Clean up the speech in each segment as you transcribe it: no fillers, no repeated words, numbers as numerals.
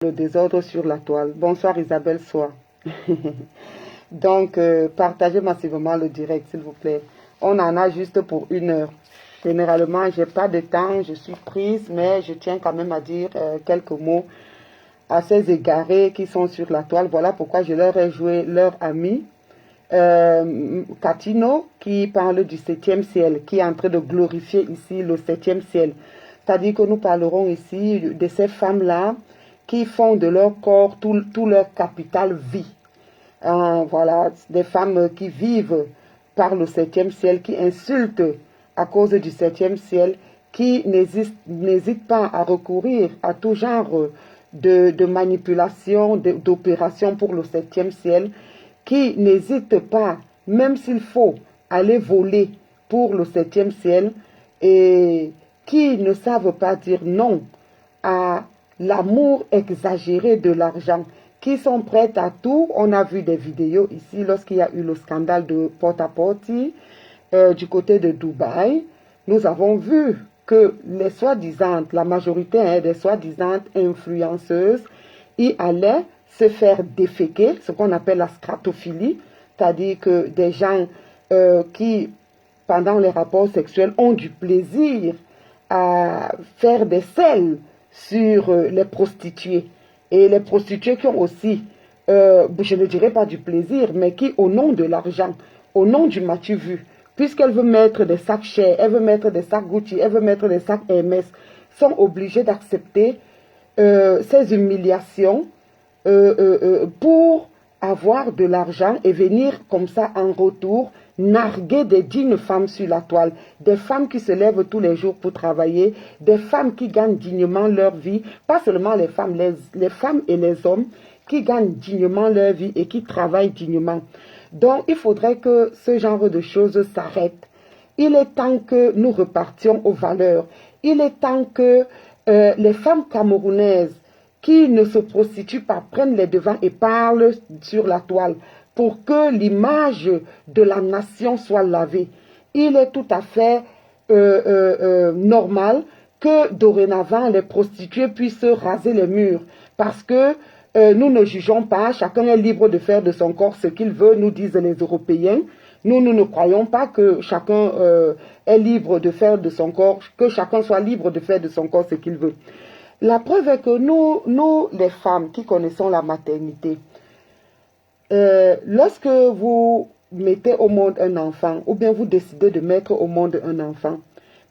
Le désordre sur la toile. Bonsoir Isabelle Soie. Donc, partagez massivement le direct, s'il vous plaît. On en a juste pour 1 heure. Généralement, j'ai pas de temps, je suis prise, mais je tiens quand même à dire quelques mots à ces égarés qui sont sur la toile. Voilà pourquoi je leur ai joué leur ami, Catino, qui parle du 7e ciel, qui est en train de glorifier ici le 7e ciel. C'est-à-dire que nous parlerons ici de ces femmes-là qui font de leur corps tout leur capital vie. Voilà, des femmes qui vivent par le 7e ciel, qui insultent à cause du 7e ciel, qui n'hésitent pas à recourir à tout genre de manipulation, d'opération pour le 7e ciel, qui n'hésitent pas, même s'il faut, aller voler pour le 7e ciel, et qui ne savent pas dire non à l'amour exagéré de l'argent, qui sont prêtes à tout. On a vu des vidéos ici lorsqu'il y a eu le scandale de porte-à-porte du côté de Dubaï. Nous avons vu que les soi-disant, la majorité des soi-disant influenceuses, y allaient se faire déféquer, ce qu'on appelle la scratophilie, c'est-à-dire que des gens qui, pendant les rapports sexuels, ont du plaisir à faire des selles sur les prostituées. Et les prostituées qui ont aussi, je ne dirais pas du plaisir, mais qui, au nom de l'argent, au nom du m'as-tu vu, puisqu'elle veut mettre des sacs chers, elle veut mettre des sacs Gucci, elle veut mettre des sacs Hermès, sont obligées d'accepter ces humiliations pour avoir de l'argent et venir comme ça en retour narguer des dignes femmes sur la toile, des femmes qui se lèvent tous les jours pour travailler, des femmes qui gagnent dignement leur vie, pas seulement les femmes et les hommes qui gagnent dignement leur vie et qui travaillent dignement. Donc il faudrait que ce genre de choses s'arrête. Il est temps que nous repartions aux valeurs. Il est temps que les femmes camerounaises qui ne se prostituent pas prennent les devants et parlent sur la toile pour que l'image de la nation soit lavée. Il est tout à fait normal que dorénavant les prostituées puissent raser les murs parce que nous ne jugeons pas, chacun est libre de faire de son corps ce qu'il veut, nous disent les Européens. Nous ne croyons pas que chacun est libre de faire de son corps, que chacun soit libre de faire de son corps ce qu'il veut. La preuve est que nous, les femmes qui connaissons la maternité, lorsque vous mettez au monde un enfant, ou bien vous décidez de mettre au monde un enfant,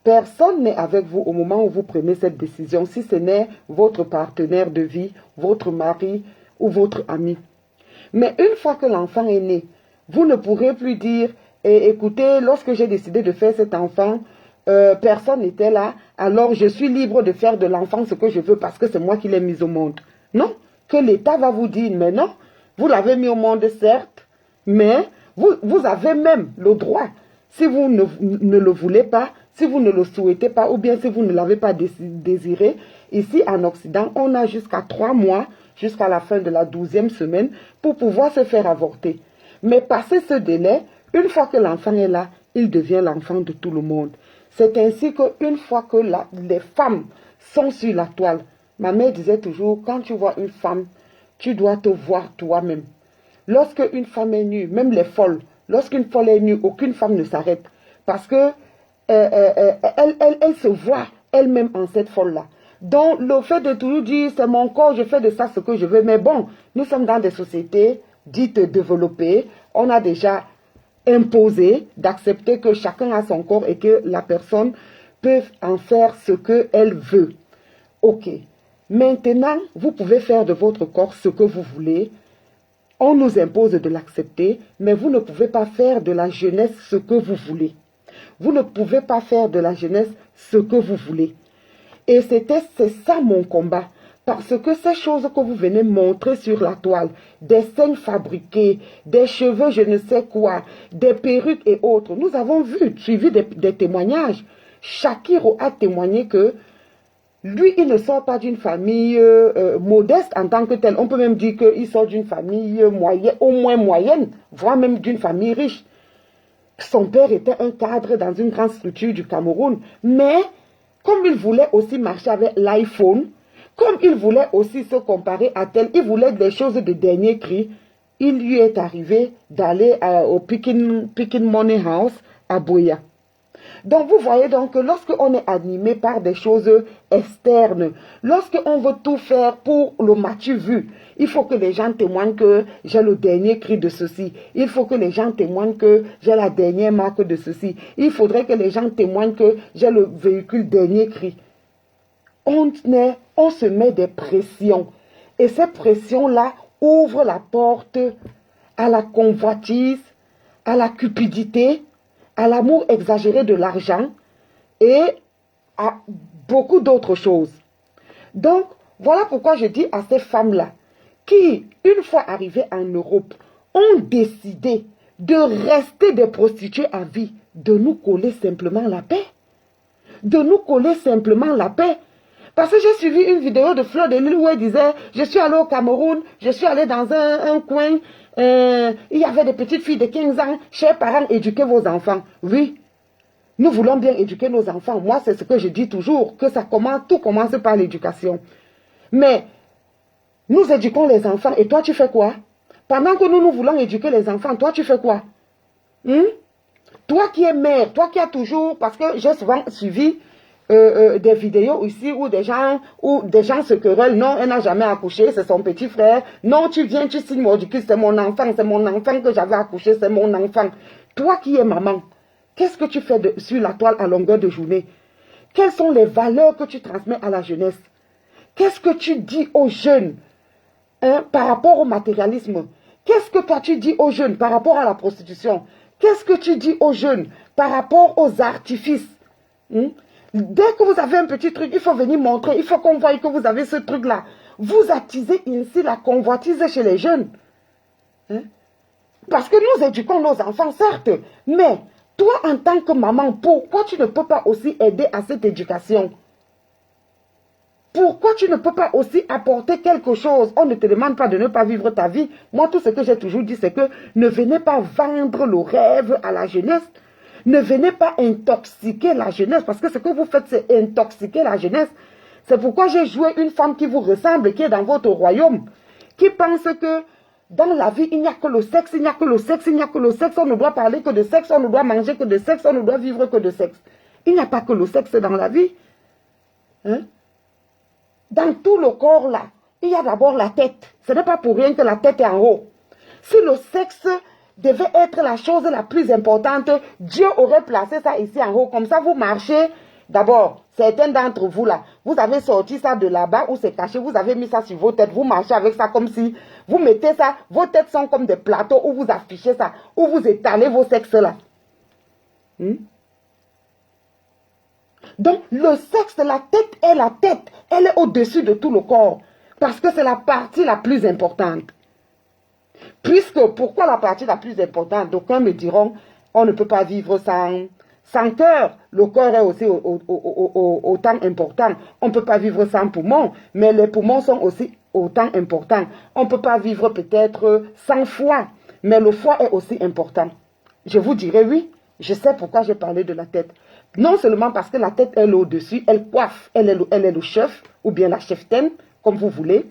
personne n'est avec vous au moment où vous prenez cette décision, si ce n'est votre partenaire de vie, votre mari ou votre ami. Mais une fois que l'enfant est né, vous ne pourrez plus dire, écoutez, lorsque j'ai décidé de faire cet enfant, personne n'était là, alors je suis libre de faire de l'enfant ce que je veux parce que c'est moi qui l'ai mis au monde. Non, que l'État va vous dire, mais non, vous l'avez mis au monde certes, mais vous avez même le droit, si vous ne le voulez pas, si vous ne le souhaitez pas, ou bien si vous ne l'avez pas désiré, ici en Occident, on a jusqu'à 3 mois, jusqu'à la fin de la 12e semaine, pour pouvoir se faire avorter. Mais passé ce délai, une fois que l'enfant est là, il devient l'enfant de tout le monde. C'est ainsi qu'une fois que les femmes sont sur la toile, ma mère disait toujours, quand tu vois une femme, tu dois te voir toi-même. Lorsque une femme est nue, même les folles, lorsqu'une folle est nue, aucune femme ne s'arrête. Parce que elle se voit elle-même en cette folle-là. Donc le fait de toujours dire, c'est mon corps, je fais de ça ce que je veux. Mais bon, nous sommes dans des sociétés dites développées. On a déjà imposé d'accepter que chacun a son corps et que la personne peut en faire ce qu'elle veut. Ok. Maintenant, vous pouvez faire de votre corps ce que vous voulez. On nous impose de l'accepter, mais vous ne pouvez pas faire de la jeunesse ce que vous voulez. Vous ne pouvez pas faire de la jeunesse ce que vous voulez. Et c'est ça mon combat. Parce que ces choses que vous venez montrer sur la toile, des seins fabriqués, des cheveux je ne sais quoi, des perruques et autres, nous avons vu, suivi des témoignages. Shakiro a témoigné que lui, il ne sort pas d'une famille modeste en tant que tel. On peut même dire qu'il sort d'une famille moyenne, au moins moyenne, voire même d'une famille riche. Son père était un cadre dans une grande structure du Cameroun. Mais, comme il voulait aussi marcher avec l'iPhone, Comme il voulait aussi se comparer à tel, il voulait des choses de dernier cri, il lui est arrivé d'aller au Picking Money House à Boya. Donc, vous voyez donc que lorsqu'on est animé par des choses externes, lorsqu'on veut tout faire pour le matu vu, il faut que les gens témoignent que j'ai le dernier cri de ceci. Il faut que les gens témoignent que j'ai la dernière marque de ceci. Il faudrait que les gens témoignent que j'ai le véhicule dernier cri. On se met des pressions. Et ces pressions-là ouvrent la porte à la convoitise, à la cupidité, à l'amour exagéré de l'argent et à beaucoup d'autres choses. Donc, voilà pourquoi je dis à ces femmes-là qui, une fois arrivées en Europe, ont décidé de rester des prostituées à vie, de nous coller simplement la paix. De nous coller simplement la paix. Parce que j'ai suivi une vidéo de Fleur de Lille où elle disait, je suis allée au Cameroun, je suis allée dans un coin, il y avait des petites filles de 15 ans, chers parents, éduquez vos enfants. Oui, nous voulons bien éduquer nos enfants. Moi, c'est ce que je dis toujours, que tout commence par l'éducation. Mais, nous éduquons les enfants et toi, tu fais quoi? Pendant que nous voulons éduquer les enfants, toi, tu fais quoi? Toi qui es mère, toi qui as toujours, parce que j'ai souvent suivi des vidéos ici où des gens se querellent. Non, elle n'a jamais accouché, c'est son petit frère. Non, tu viens, tu signes mordicus, c'est mon enfant que j'avais accouché, c'est mon enfant. Toi qui es maman, qu'est-ce que tu fais sur la toile à longueur de journée? Quelles sont les valeurs que tu transmets à la jeunesse? Qu'est-ce que tu dis aux jeunes par rapport au matérialisme? Qu'est-ce que toi tu dis aux jeunes par rapport à la prostitution? Qu'est-ce que tu dis aux jeunes par rapport aux artifices? Dès que vous avez un petit truc, il faut venir montrer, il faut qu'on voie que vous avez ce truc-là. Vous attisez ainsi la convoitise chez les jeunes. Parce que nous éduquons nos enfants, certes, mais toi en tant que maman, pourquoi tu ne peux pas aussi aider à cette éducation? Pourquoi tu ne peux pas aussi apporter quelque chose? On ne te demande pas de ne pas vivre ta vie. Moi, tout ce que j'ai toujours dit, c'est que ne venez pas vendre le rêve à la jeunesse. Ne venez pas intoxiquer la jeunesse, parce que ce que vous faites, c'est intoxiquer la jeunesse. C'est pourquoi j'ai joué une femme qui vous ressemble, qui est dans votre royaume, qui pense que dans la vie, il n'y a que le sexe, il n'y a que le sexe, il n'y a que le sexe, on ne doit parler que de sexe, on ne doit manger que de sexe, on ne doit vivre que de sexe. Il n'y a pas que le sexe dans la vie. Dans tout le corps là, il y a d'abord la tête. Ce n'est pas pour rien que la tête est en haut. Si le sexe devait être la chose la plus importante, Dieu aurait placé ça ici en haut. Comme ça, vous marchez. D'abord, certains d'entre vous là, vous avez sorti ça de là-bas où c'est caché, vous avez mis ça sur vos têtes, vous marchez avec ça comme si, vous mettez ça, vos têtes sont comme des plateaux où vous affichez ça, où vous étalez vos sexes là. Donc, le sexe, la tête, elle est au-dessus de tout le corps. Parce que c'est la partie la plus importante. Puisque, pourquoi la partie la plus importante? D'aucuns me diront, on ne peut pas vivre sans cœur. Le corps est aussi autant important. On ne peut pas vivre sans poumons, mais les poumons sont aussi autant importants. On ne peut pas vivre peut-être sans foie, mais le foie est aussi important. Je vous dirai oui, je sais pourquoi j'ai parlé de la tête. Non seulement parce que la tête est au-dessus, elle coiffe, elle est le chef, ou bien la cheftaine, comme vous voulez.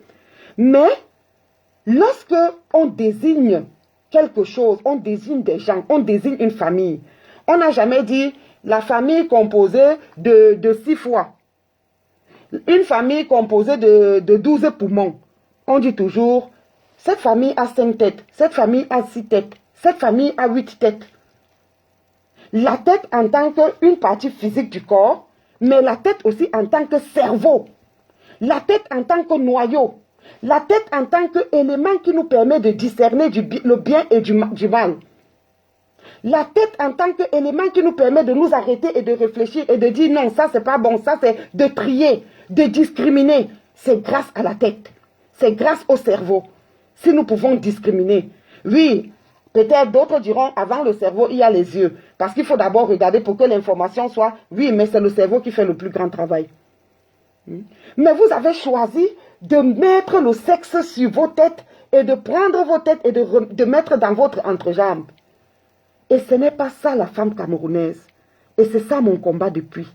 Mais, lorsque on désigne quelque chose, on désigne des gens, on désigne une famille, on n'a jamais dit la famille composée de 6 foies. Une famille composée de 12 poumons. On dit toujours, cette famille a 5 têtes, cette famille a 6 têtes, cette famille a 8 têtes. La tête en tant qu'une partie physique du corps, mais la tête aussi en tant que cerveau. La tête en tant que noyau. La tête en tant qu'élément qui nous permet de discerner le bien et du mal. La tête en tant qu'élément qui nous permet de nous arrêter et de réfléchir et de dire non, ça c'est pas bon, ça c'est de trier, de discriminer. C'est grâce à la tête. C'est grâce au cerveau. Si nous pouvons discriminer. Oui, peut-être d'autres diront, avant le cerveau, il y a les yeux. Parce qu'il faut d'abord regarder pour que l'information soit, oui, mais c'est le cerveau qui fait le plus grand travail. Mais vous avez choisi de mettre le sexe sur vos têtes et de prendre vos têtes et de mettre dans votre entrejambe. Et ce n'est pas ça la femme camerounaise. Et c'est ça mon combat depuis.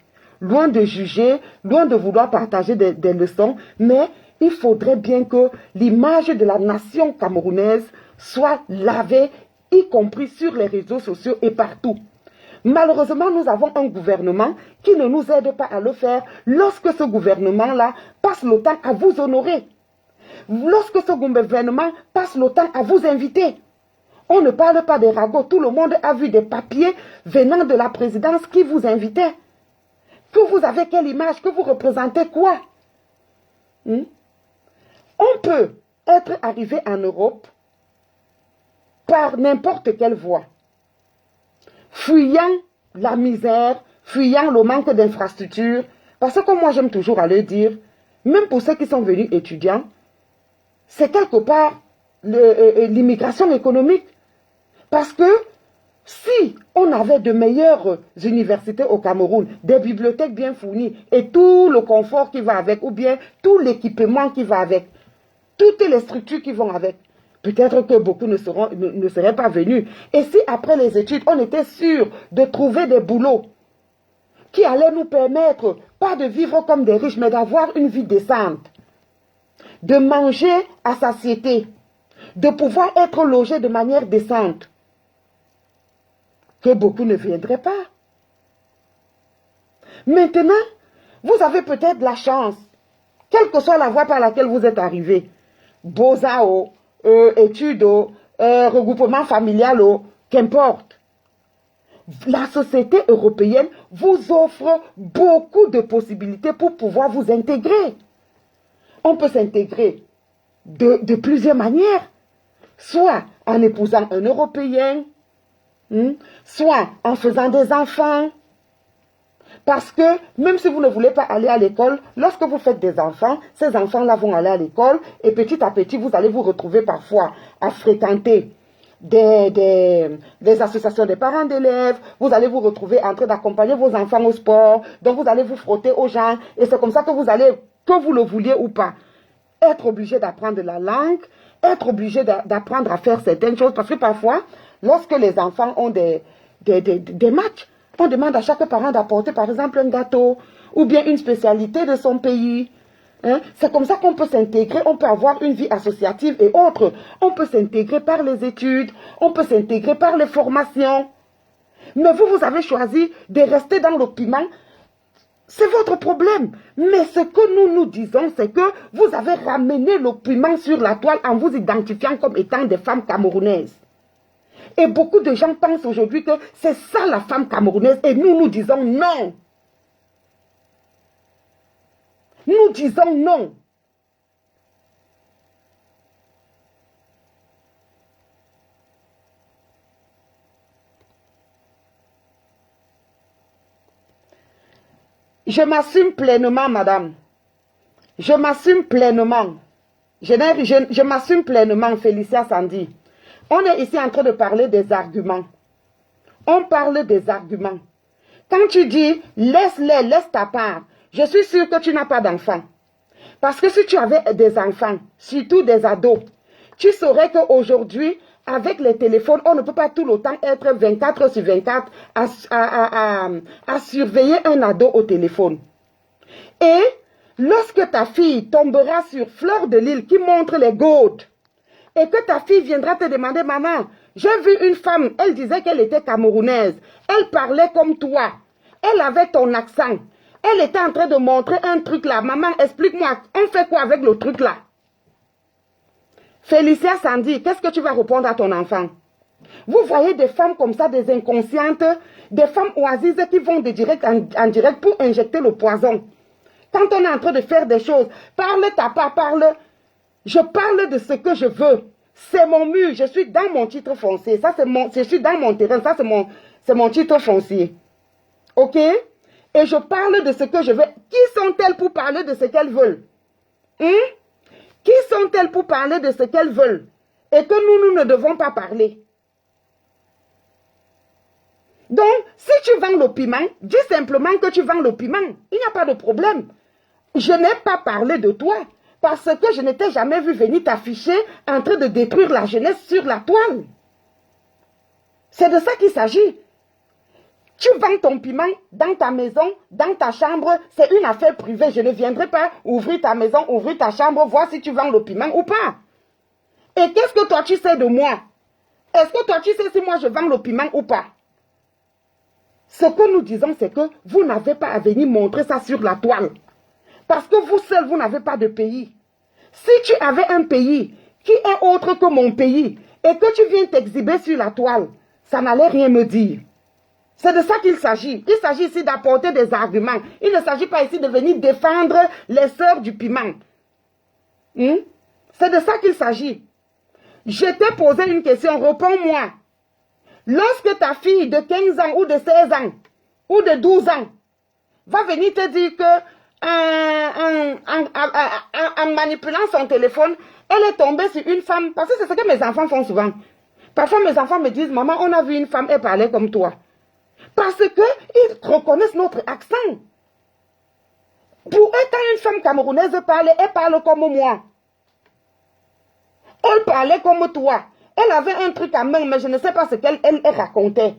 loin de juger, loin de vouloir partager des leçons, mais il faudrait bien que l'image de la nation camerounaise soit lavée, y compris sur les réseaux sociaux et partout. Malheureusement, nous avons un gouvernement qui ne nous aide pas à le faire lorsque ce gouvernement-là passe le temps à vous honorer. Lorsque ce gouvernement passe le temps à vous inviter. On ne parle pas des ragots. Tout le monde a vu des papiers venant de la présidence qui vous invitaient. Que vous avez quelle image, que vous représentez quoi? On peut être arrivé en Europe par n'importe quelle voie, fuyant la misère, fuyant le manque d'infrastructures, parce que moi j'aime toujours à le dire, même pour ceux qui sont venus étudiants, c'est quelque part l'immigration économique. Parce que si on avait de meilleures universités au Cameroun, des bibliothèques bien fournies et tout le confort qui va avec, ou bien tout l'équipement qui va avec, toutes les structures qui vont avec, peut-être que beaucoup ne seraient pas venus. Et si après les études, on était sûr de trouver des boulots qui allaient nous permettre, pas de vivre comme des riches, mais d'avoir une vie décente, de manger à satiété, de pouvoir être logé de manière décente, que beaucoup ne viendraient pas. Maintenant, vous avez peut-être la chance, quelle que soit la voie par laquelle vous êtes arrivé, Beaux-Arts, études, regroupement familial, qu'importe. La société européenne vous offre beaucoup de possibilités pour pouvoir vous intégrer. On peut s'intégrer de plusieurs manières, soit en épousant un Européen, soit en faisant des enfants. Parce que même si vous ne voulez pas aller à l'école, lorsque vous faites des enfants, ces enfants-là vont aller à l'école et petit à petit, vous allez vous retrouver parfois à fréquenter des associations des parents d'élèves, vous allez vous retrouver en train d'accompagner vos enfants au sport, donc vous allez vous frotter aux gens et c'est comme ça que vous allez, que vous le vouliez ou pas, être obligé d'apprendre la langue, être obligé d'apprendre à faire certaines choses parce que parfois, lorsque les enfants ont des matchs, on demande à chaque parent d'apporter par exemple un gâteau ou bien une spécialité de son pays. C'est comme ça qu'on peut s'intégrer, on peut avoir une vie associative et autres. On peut s'intégrer par les études, on peut s'intégrer par les formations. Mais vous, vous avez choisi de rester dans le piment. C'est votre problème. Mais ce que nous nous disons, c'est que vous avez ramené le piment sur la toile en vous identifiant comme étant des femmes camerounaises. Et beaucoup de gens pensent aujourd'hui que c'est ça la femme camerounaise. Et nous, nous disons non. Nous disons non. Je m'assume pleinement, madame. Je m'assume pleinement. Je m'assume pleinement, Félicia Sandy. On est ici en train de parler des arguments. On parle des arguments. Quand tu dis, laisse-les, laisse ta part, je suis sûre que tu n'as pas d'enfants. Parce que si tu avais des enfants, surtout des ados, tu saurais qu'aujourd'hui, avec les téléphones, on ne peut pas tout le temps être 24 sur 24 à surveiller un ado au téléphone. Et lorsque ta fille tombera sur Fleur de Lys qui montre les gourdes, et que ta fille viendra te demander, maman, j'ai vu une femme, elle disait qu'elle était camerounaise, elle parlait comme toi, elle avait ton accent, elle était en train de montrer un truc là, maman, explique-moi, on fait quoi avec le truc là? Félicia Sandy, qu'est-ce que tu vas répondre à ton enfant? Vous voyez des femmes comme ça, des inconscientes, des femmes oisises qui vont de direct en direct pour injecter le poison. Quand on est en train de faire des choses, parle ta part, parle. Je parle de ce que je veux. C'est mon mur. Je suis dans mon titre foncier. Ça, je suis dans mon terrain. Ça, c'est mon titre foncier. OK? Et je parle de ce que je veux. Qui sont-elles pour parler de ce qu'elles veulent? Qui sont-elles pour parler de ce qu'elles veulent? Et que nous ne devons pas parler. Donc, si tu vends le piment, dis simplement que tu vends le piment. Il n'y a pas de problème. Je n'ai pas parlé de toi. Parce que je n'étais jamais vu venir t'afficher en train de détruire la jeunesse sur la toile. C'est de ça qu'il s'agit. Tu vends ton piment dans ta maison, dans ta chambre, c'est une affaire privée. Je ne viendrai pas ouvrir ta maison, ouvrir ta chambre, voir si tu vends le piment ou pas. Et qu'est-ce que toi tu sais de moi? Est-ce que toi tu sais si moi je vends le piment ou pas? Ce que nous disons, c'est que vous n'avez pas à venir montrer ça sur la toile. Parce que vous seul, vous n'avez pas de pays. Si tu avais un pays qui est autre que mon pays et que tu viens t'exhiber sur la toile, ça n'allait rien me dire. C'est de ça qu'il s'agit. Il s'agit ici d'apporter des arguments. Il ne s'agit pas ici de venir défendre les sœurs du piment. C'est de ça qu'il s'agit. Je t'ai posé une question, réponds-moi. Lorsque ta fille de 15 ans ou de 16 ans ou de 12 ans va venir te dire que en manipulant son téléphone, elle est tombée sur une femme, parce que c'est ce que mes enfants font souvent. Parfois mes enfants me disent, maman, on a vu une femme, elle parlait comme toi. Parce qu'ils reconnaissent notre accent. Pour eux, quand une femme camerounaise parle, elle parle comme moi. Elle parlait comme toi. Elle avait un truc à main, mais je ne sais pas ce qu'elle racontait.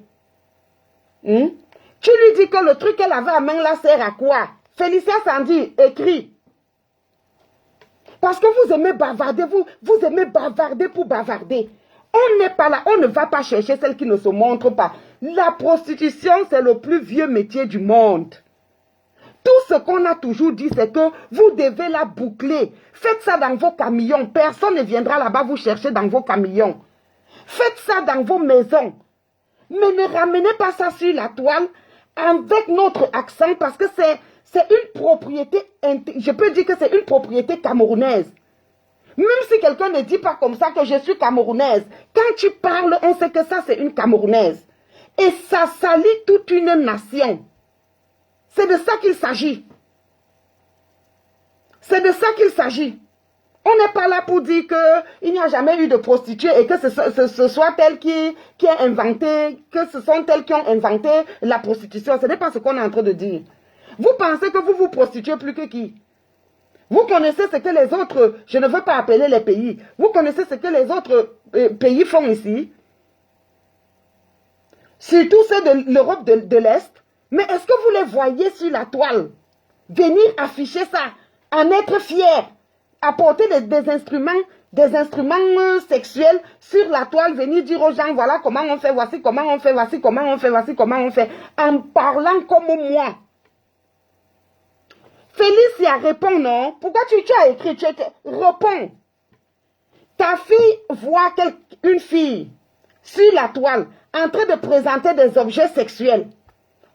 Tu lui dis que le truc qu'elle avait à main là sert à quoi? Félicia Sandy, écrit. Parce que vous aimez bavarder, vous aimez bavarder pour bavarder. On n'est pas là, on ne va pas chercher celle qui ne se montre pas. La prostitution, c'est le plus vieux métier du monde. Tout ce qu'on a toujours dit, c'est que vous devez la boucler. Faites ça dans vos camions. Personne ne viendra là-bas vous chercher dans vos camions. Faites ça dans vos maisons. Mais ne ramenez pas ça sur la toile avec notre accent parce que c'est une propriété, je peux dire que c'est une propriété camerounaise. Même si quelqu'un ne dit pas comme ça que je suis camerounaise, quand tu parles, on sait que ça c'est une camerounaise. Et ça salit toute une nation. C'est de ça qu'il s'agit. C'est de ça qu'il s'agit. On n'est pas là pour dire qu'il n'y a jamais eu de prostituées et que ce soit elle qui a inventé, que ce sont elles qui ont inventé la prostitution. Ce n'est pas ce qu'on est en train de dire. Vous pensez que vous vous prostituez plus que qui? Vous connaissez ce que les autres, je ne veux pas appeler les pays, vous connaissez ce que les autres pays font ici? Surtout ceux de l'Europe de l'Est. Mais est-ce que vous les voyez sur la toile? Venir afficher ça, en être fier, apporter des instruments sexuels sur la toile, venir dire aux gens, voilà comment on fait, voici comment on fait, voici comment on fait, voici comment on fait, en parlant comme moi. Félicia, réponds non. Pourquoi tu as écrit, réponds. Ta fille voit une fille sur la toile en train de présenter des objets sexuels.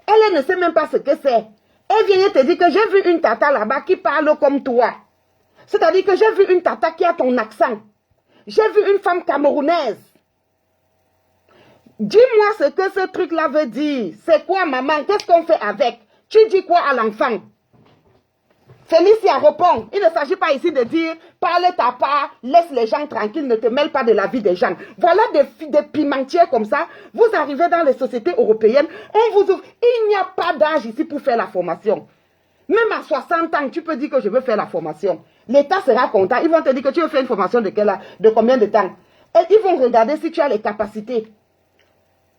Elle ne sait même pas ce que c'est. Elle vient te dire que j'ai vu une tata là-bas qui parle comme toi. C'est-à-dire que j'ai vu une tata qui a ton accent. J'ai vu une femme camerounaise. Dis-moi ce que ce truc-là veut dire. C'est quoi, maman? Qu'est-ce qu'on fait avec? Tu dis quoi à l'enfant? Félicia répond, il ne s'agit pas ici de dire, parle ta part, laisse les gens tranquilles, ne te mêle pas de la vie des gens. Voilà des pimentières comme ça, vous arrivez dans les sociétés européennes, on vous ouvre, il n'y a pas d'âge ici pour faire la formation. Même à 60 ans, tu peux dire que je veux faire la formation. L'État sera content, ils vont te dire que tu veux faire une formation de combien de temps? Et ils vont regarder si tu as les capacités.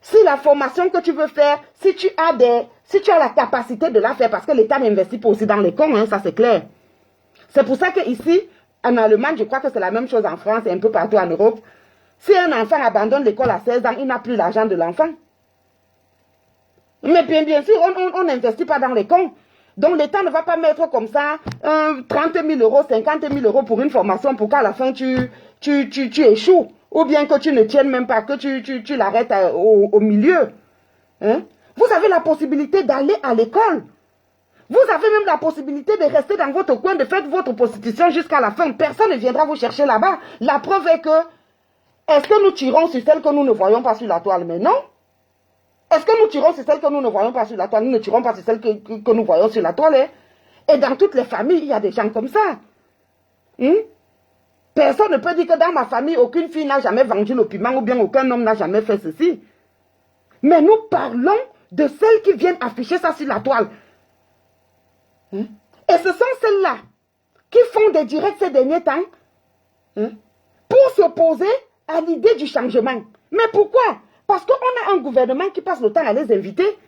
Si la formation que tu veux faire, si tu as la capacité de la faire, parce que l'État n'investit pas aussi dans les cons, hein, ça c'est clair. C'est pour ça qu'ici, en Allemagne, je crois que c'est la même chose en France et un peu partout en Europe. Si un enfant abandonne l'école à 16 ans, il n'a plus l'argent de l'enfant. Mais bien sûr, on n'investit pas dans les cons. Donc l'État ne va pas mettre comme ça 30 000 euros, 50 000 euros pour une formation pour qu'à la fin tu échoues. Ou bien que tu ne tiennes même pas, que tu l'arrêtes au milieu. Hein? Vous avez la possibilité d'aller à l'école. Vous avez même la possibilité de rester dans votre coin, de faire votre prostitution jusqu'à la fin. Personne ne viendra vous chercher là-bas. La preuve est que, est-ce que nous tirons sur celle que nous ne voyons pas sur la toile? Mais non. Est-ce que nous tirons sur celle que nous ne voyons pas sur la toile? Nous ne tirons pas sur celle que nous voyons sur la toile. Hein? Et dans toutes les familles, il y a des gens comme ça. Personne ne peut dire que dans ma famille, aucune fille n'a jamais vendu le piment ou bien aucun homme n'a jamais fait ceci. Mais nous parlons de celles qui viennent afficher ça sur la toile. Et ce sont celles-là qui font des directs ces derniers temps pour s'opposer à l'idée du changement. Mais pourquoi? Parce qu'on a un gouvernement qui passe le temps à les inviter.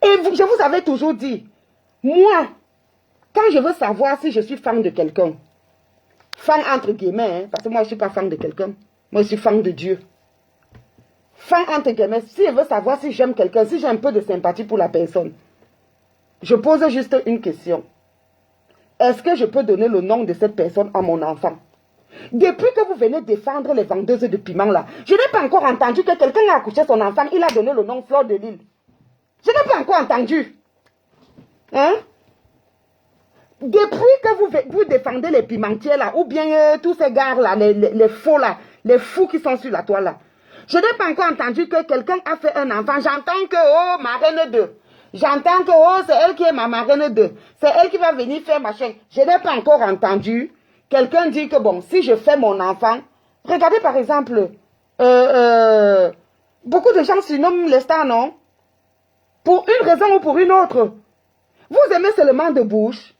Et je vous avais toujours dit, moi, quand je veux savoir si je suis fan de quelqu'un, fan entre guillemets, hein, parce que moi je ne suis pas fan de quelqu'un, moi je suis fan de Dieu. Fan entre guillemets, si je veux savoir si j'aime quelqu'un, si j'ai un peu de sympathie pour la personne, je pose juste une question. Est-ce que je peux donner le nom de cette personne à mon enfant? Depuis que vous venez défendre les vendeuses de piment là, je n'ai pas encore entendu que quelqu'un a accouché son enfant, il a donné le nom Fleur de Lille. Je n'ai pas encore entendu. Hein? Depuis que vous défendez les pimentiers là, ou bien tous ces gars là, les faux là, les fous qui sont sur la toile là, je n'ai pas encore entendu que quelqu'un a fait un enfant. J'entends que, oh, ma reine 2. J'entends que, oh, c'est elle qui est ma marraine 2. C'est elle qui va venir faire machin. Je n'ai pas encore entendu quelqu'un dire que, bon, si je fais mon enfant, regardez par exemple, beaucoup de gens surnomment les stars, non? Pour une raison ou pour une autre. Vous aimez seulement de bouche.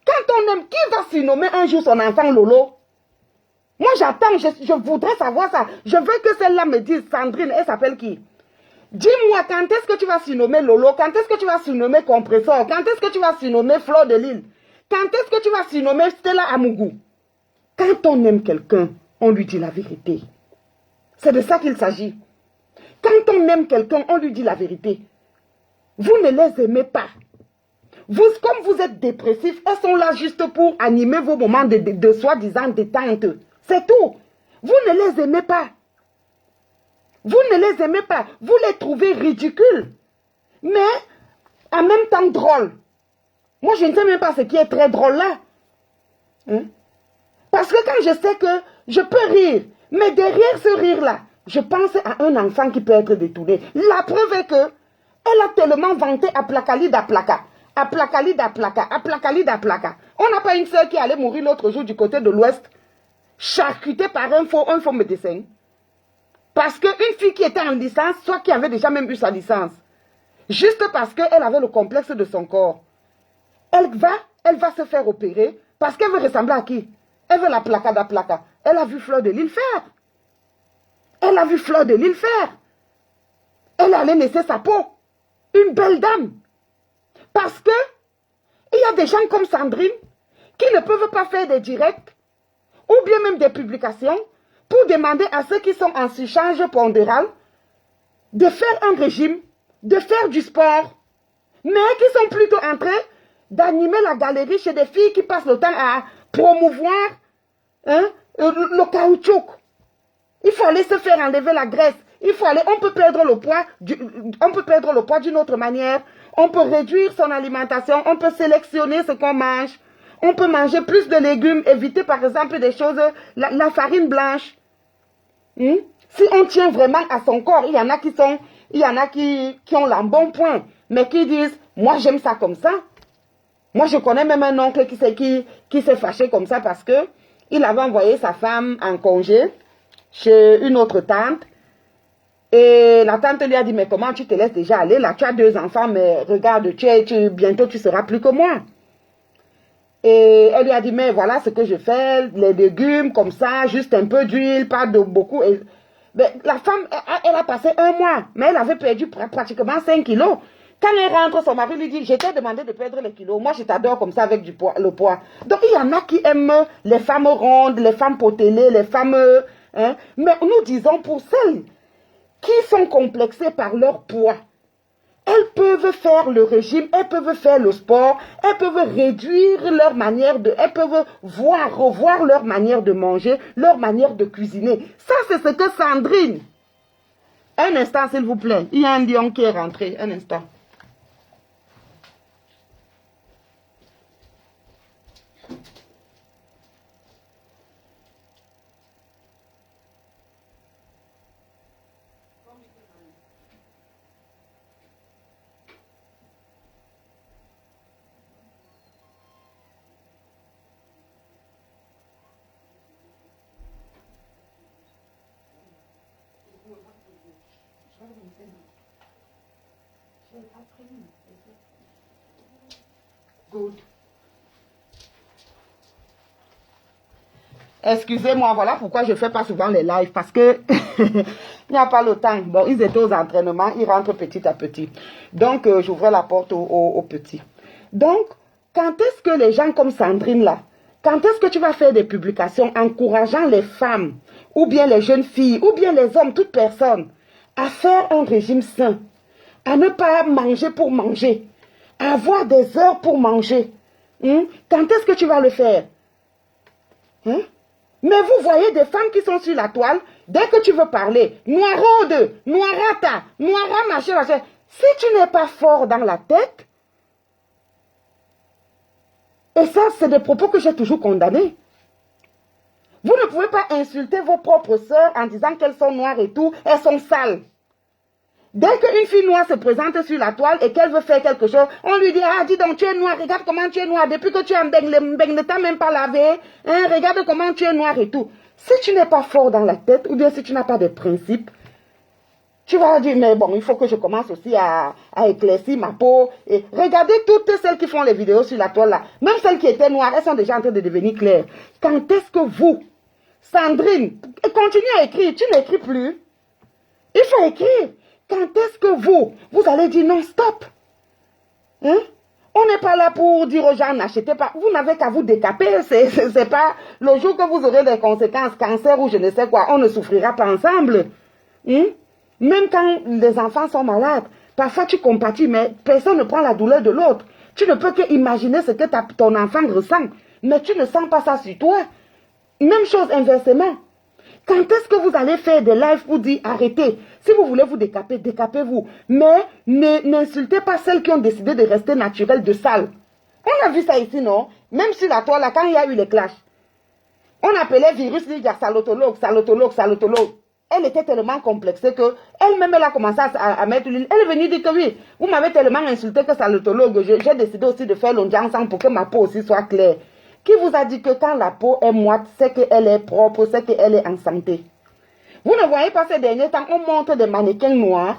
Quand on aime, qui va surnommer un jour son enfant Lolo? Moi j'attends, je voudrais savoir ça. Je veux que celle-là me dise, Sandrine, elle s'appelle qui? Dis-moi, quand est-ce que tu vas surnommer Lolo? Quand est-ce que tu vas surnommer Compressor? Quand est-ce que tu vas surnommer Fleur de Lille? Quand est-ce que tu vas surnommer Stella Amougou? Quand on aime quelqu'un, on lui dit la vérité. C'est de ça qu'il s'agit. Quand on aime quelqu'un, on lui dit la vérité. Vous ne les aimez pas. Vous, comme vous êtes dépressif, elles sont là juste pour animer vos moments de soi-disant détente. C'est tout. Vous ne les aimez pas. Vous ne les aimez pas. Vous les trouvez ridicules. Mais en même temps drôles. Moi, je ne sais même pas ce qui est très drôle là. Hein? Parce que quand je sais que je peux rire, mais derrière ce rire-là, je pense à un enfant qui peut être détourné. La preuve est que elle a tellement vanté Aplakali d'Aplaka. Aplakali d'Aplaka. Aplakali d'Aplaka. On n'a pas une soeur qui allait mourir l'autre jour du côté de l'ouest, charcutée par un faux médecin. Parce qu'une fille qui était en licence, soit qui avait déjà même eu sa licence, juste parce qu'elle avait le complexe de son corps, elle va se faire opérer parce qu'elle veut ressembler à qui? Elle veut la placa d'Aplaka. Elle a vu Fleur de Lille faire. Elle a vu Fleur de Lille faire. Elle allait laisser sa peau. Une belle dame. Parce que il y a des gens comme Sandrine qui ne peuvent pas faire des directs ou bien même des publications pour demander à ceux qui sont en surcharge pondérale de faire un régime, de faire du sport, mais qui sont plutôt en train d'animer la galerie chez des filles qui passent le temps à promouvoir le caoutchouc. Il faut aller se faire enlever la graisse. Il faut aller, on peut perdre le poids d'une autre manière. On peut réduire son alimentation. On peut sélectionner ce qu'on mange. On peut manger plus de légumes. Éviter par exemple des choses, la farine blanche. Si on tient vraiment à son corps, il y en a qui ont l'embonpoint, mais qui disent, moi j'aime ça comme ça. Moi je connais même un oncle qui s'est fâché comme ça parce que il avait envoyé sa femme en congé chez une autre tante. Et la tante lui a dit, mais comment tu te laisses déjà aller? Là, tu as 2 enfants, mais regarde, bientôt tu seras plus que moi. Et elle lui a dit, mais voilà ce que je fais, les légumes comme ça, juste un peu d'huile, pas de beaucoup. Et, mais la femme, elle a passé 1 mois, mais elle avait perdu pratiquement 5 kilos. Quand elle rentre, son mari lui dit, je t'ai demandé de perdre les kilos. Moi, je t'adore comme ça avec le poids. Donc, il y en a qui aiment les femmes rondes, les femmes potelées, les femmes... Mais nous disons pour celles qui sont complexées par leur poids, elles peuvent faire le régime, elles peuvent faire le sport, elles peuvent réduire leur manière de... Elles peuvent revoir leur manière de manger, leur manière de cuisiner. Ça, c'est ce que Sandrine... Un instant, s'il vous plaît. Il y a un lion qui est rentré. Un instant. Good. Excusez-moi, voilà pourquoi je ne fais pas souvent les lives, parce que il n'y a pas le temps. Bon, ils étaient aux entraînements, ils rentrent petit à petit. Donc, j'ouvrais la porte aux petits. Donc, quand est-ce que les gens comme Sandrine là, quand est-ce que tu vas faire des publications encourageant les femmes, ou bien les jeunes filles, ou bien les hommes, toute personne, à faire un régime sain, à ne pas manger pour manger, à avoir des heures pour manger? Quand est-ce que tu vas le faire? Mais vous voyez des femmes qui sont sur la toile, dès que tu veux parler, noiraude, noirata, noira, machin, machin. Si tu n'es pas fort dans la tête, et ça, c'est des propos que j'ai toujours condamnés. Vous ne pouvez pas insulter vos propres sœurs en disant qu'elles sont noires et tout, elles sont sales. Dès qu'une fille noire se présente sur la toile et qu'elle veut faire quelque chose, on lui dit, ah, dis donc, tu es noire, regarde comment tu es noire, depuis que tu es en beigne, le beigne ne t'a même pas lavé, hein, regarde comment tu es noire et tout. Si tu n'es pas fort dans la tête, ou bien si tu n'as pas de principes, tu vas dire, mais bon, il faut que je commence aussi à éclaircir ma peau. Et regardez toutes celles qui font les vidéos sur la toile là, même celles qui étaient noires, elles sont déjà en train de devenir claires. Quand est-ce que vous, Sandrine, continuez à écrire, tu n'écris plus, il faut écrire. Quand est-ce que vous allez dire non, stop? Hein? On n'est pas là pour dire aux gens, n'achetez pas. Vous n'avez qu'à vous décaper. C'est pas le jour que vous aurez des conséquences, cancer ou je ne sais quoi, on ne souffrira pas ensemble. Même quand les enfants sont malades, parfois tu compatis, mais personne ne prend la douleur de l'autre. Tu ne peux qu'imaginer ce que ton enfant ressent, mais tu ne sens pas ça sur toi. Même chose inversement. Quand est-ce que vous allez faire des lives pour dire arrêtez? Si vous voulez vous décaper, décapez-vous. Mais n'insultez pas celles qui ont décidé de rester naturelles de sales. On a vu ça ici, non? Même sur la toile, là, quand il y a eu les clashs. On appelait virus, il y a salotologue, salotologue, salotologue. Elle était tellement complexée que elle-même, elle a commencé à mettre l'huile. Elle est venue dire que oui, vous m'avez tellement insulté que salotologue, j'ai décidé aussi de faire l'ondiansan pour que ma peau aussi soit claire. Qui vous a dit que quand la peau est moite, c'est qu'elle est propre, c'est qu'elle est en santé? Vous ne voyez pas ces derniers temps, on montre des mannequins noirs.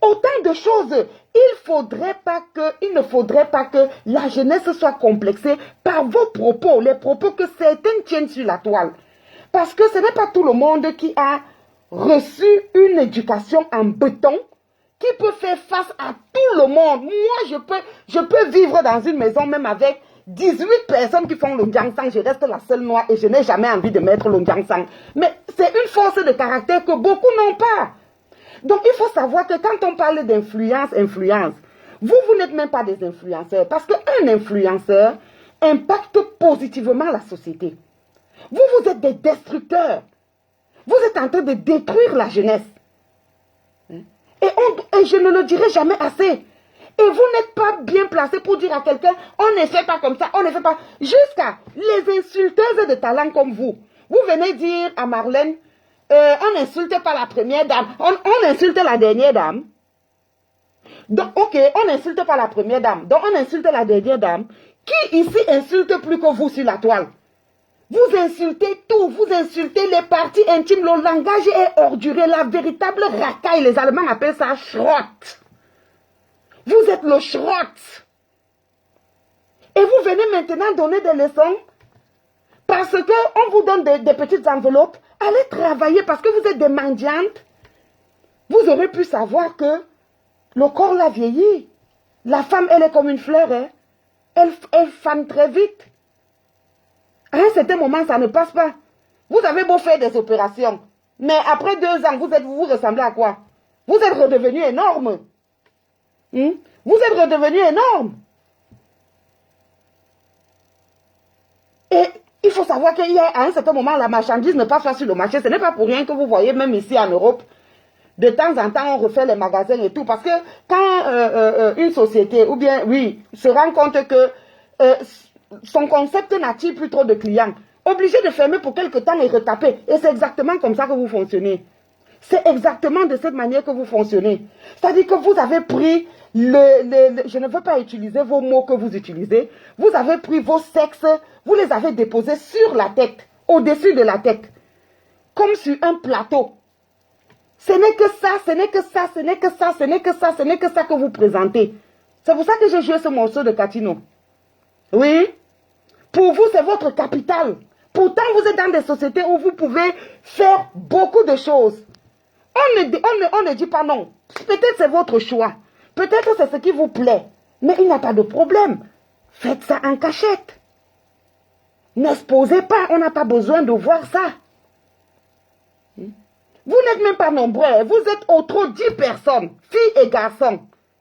Autant de choses. Il ne faudrait pas que la jeunesse soit complexée par vos propos, les propos que certains tiennent sur la toile. Parce que ce n'est pas tout le monde qui a reçu une éducation en béton, qui peut faire face à tout le monde. Moi, je peux vivre dans une maison même avec 18 personnes qui font l'ondiansang, je reste la seule noire et je n'ai jamais envie de mettre l'ondiansang. Mais c'est une force de caractère que beaucoup n'ont pas. Donc il faut savoir que quand on parle d'influence, vous n'êtes même pas des influenceurs. Parce qu'un influenceur impacte positivement la société. Vous êtes des destructeurs. Vous êtes en train de détruire la jeunesse. Et je ne le dirai jamais assez. Et vous n'êtes pas bien placé pour dire à quelqu'un, on ne fait pas comme ça, on ne fait pas. Jusqu'à les insulteuses de talent comme vous. Vous venez dire à Marlène, on n'insulte pas la première dame, on insulte la dernière dame. Donc, ok, on n'insulte pas la première dame, donc on insulte la dernière dame. Qui ici insulte plus que vous sur la toile? Vous insultez tout, vous insultez les parties intimes, le langage est orduré, la véritable racaille, les Allemands appellent ça Schrott. Vous êtes le Schrott. Et vous venez maintenant donner des leçons parce qu'on vous donne des petites enveloppes. Allez travailler parce que vous êtes des mendiantes. Vous aurez pu savoir que le corps l'a vieilli. La femme, elle est comme une fleur. Hein? Elle fane très vite. À un certain moment, ça ne passe pas. Vous avez beau faire des opérations. Mais après 2 ans, vous ressemblez à quoi? Vous êtes redevenu énorme. Vous êtes redevenu énorme. Et il faut savoir qu'à un certain moment, la marchandise ne passe pas sur le marché. Ce n'est pas pour rien que vous voyez, même ici en Europe, de temps en temps, on refait les magasins et tout. Parce que quand une société, ou bien, oui, se rend compte que son concept n'attire plus trop de clients, obligé de fermer pour quelque temps et retaper. Et c'est exactement comme ça que vous fonctionnez. C'est exactement de cette manière que vous fonctionnez. C'est-à-dire que vous avez pris je ne veux pas utiliser vos mots que vous utilisez. Vous avez pris vos sexes, vous les avez déposés sur la tête, au-dessus de la tête, comme sur un plateau. Ce n'est que ça, ce n'est que ça, ce n'est que ça, ce n'est que ça, ce n'est que ça que vous présentez. C'est pour ça que j'ai joué ce morceau de Catino. Oui. Pour vous, c'est votre capital. Pour Pourtant, vous êtes dans des sociétés où vous pouvez faire beaucoup de choses. On ne dit pas non. Peut-être c'est votre choix. Peut-être c'est ce qui vous plaît. Mais il n'y a pas de problème. Faites ça en cachette. N'exposez pas. On n'a pas besoin de voir ça. Vous n'êtes même pas nombreux. Vous êtes au trop 10 personnes, filles et garçons,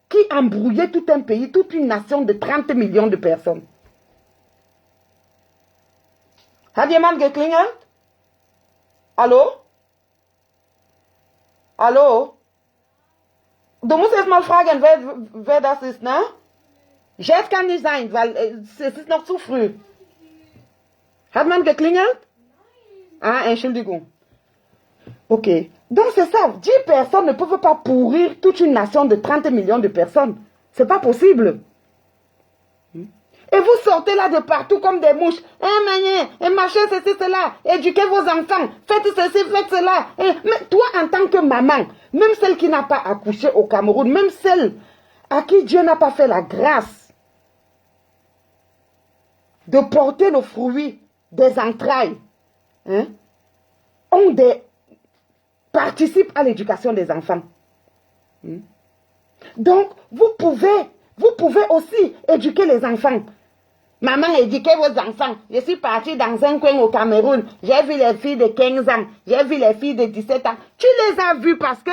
qui embrouillaient tout un pays, toute une nation de 30 millions de personnes. Hat jemand geklingelt? Hallo? Hallo? Du musst erst mal fragen, wer das ist, ne? Jetzt kann nicht sein, weil es ist noch zu früh. Hat man geklingelt? Ah, Entschuldigung. Ok. Donc c'est ça, 10 personnes ne peuvent pas pourrir toute une nation de 30 millions de personnes. C'est pas possible. Et vous sortez là de partout comme des mouches. Et machin, ceci, cela. Éduquez vos enfants. Faites ceci, faites cela. Mais toi, en tant que maman, même celle qui n'a pas accouché au Cameroun, même celle à qui Dieu n'a pas fait la grâce de porter le fruit des entrailles, participent à l'éducation des enfants. Donc, vous pouvez aussi éduquer les enfants. Maman, éduquez vos enfants. Je suis partie dans un coin au Cameroun. J'ai vu les filles de 15 ans. J'ai vu les filles de 17 ans. Tu les as vues parce que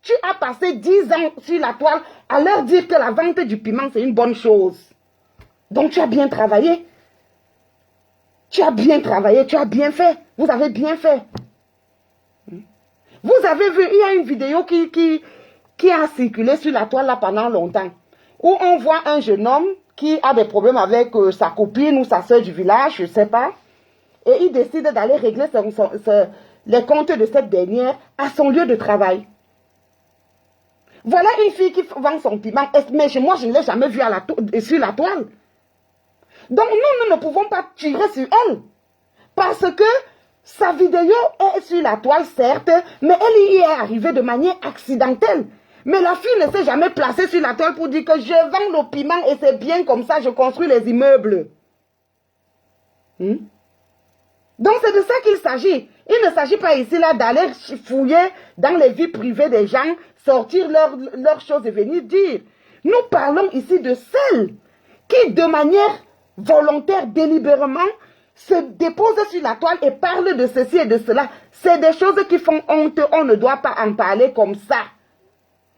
tu as passé 10 ans sur la toile à leur dire que la vente du piment, c'est une bonne chose. Donc, tu as bien travaillé. Tu as bien travaillé, tu as bien fait. Vous avez bien fait. Vous avez vu, il y a une vidéo qui a circulé sur la toile là pendant longtemps. Où on voit un jeune homme qui a des problèmes avec sa copine ou sa soeur du village, je ne sais pas. Et il décide d'aller régler les comptes de cette dernière à son lieu de travail. Voilà une fille qui vend son piment. Mais moi, je ne l'ai jamais vue sur la toile. Donc nous ne pouvons pas tirer sur elle. Parce que sa vidéo est sur la toile, certes, mais elle y est arrivée de manière accidentelle. Mais la fille ne s'est jamais placée sur la toile pour dire que je vends le piment et c'est bien comme ça, je construis les immeubles. Donc c'est de ça qu'il s'agit. Il ne s'agit pas ici là d'aller fouiller dans les vies privées des gens, sortir leurs choses et venir dire. Nous parlons ici de celles qui, de manière volontaire, délibérément, se déposent sur la toile et parlent de ceci et de cela. C'est des choses qui font honte. On ne doit pas en parler comme ça.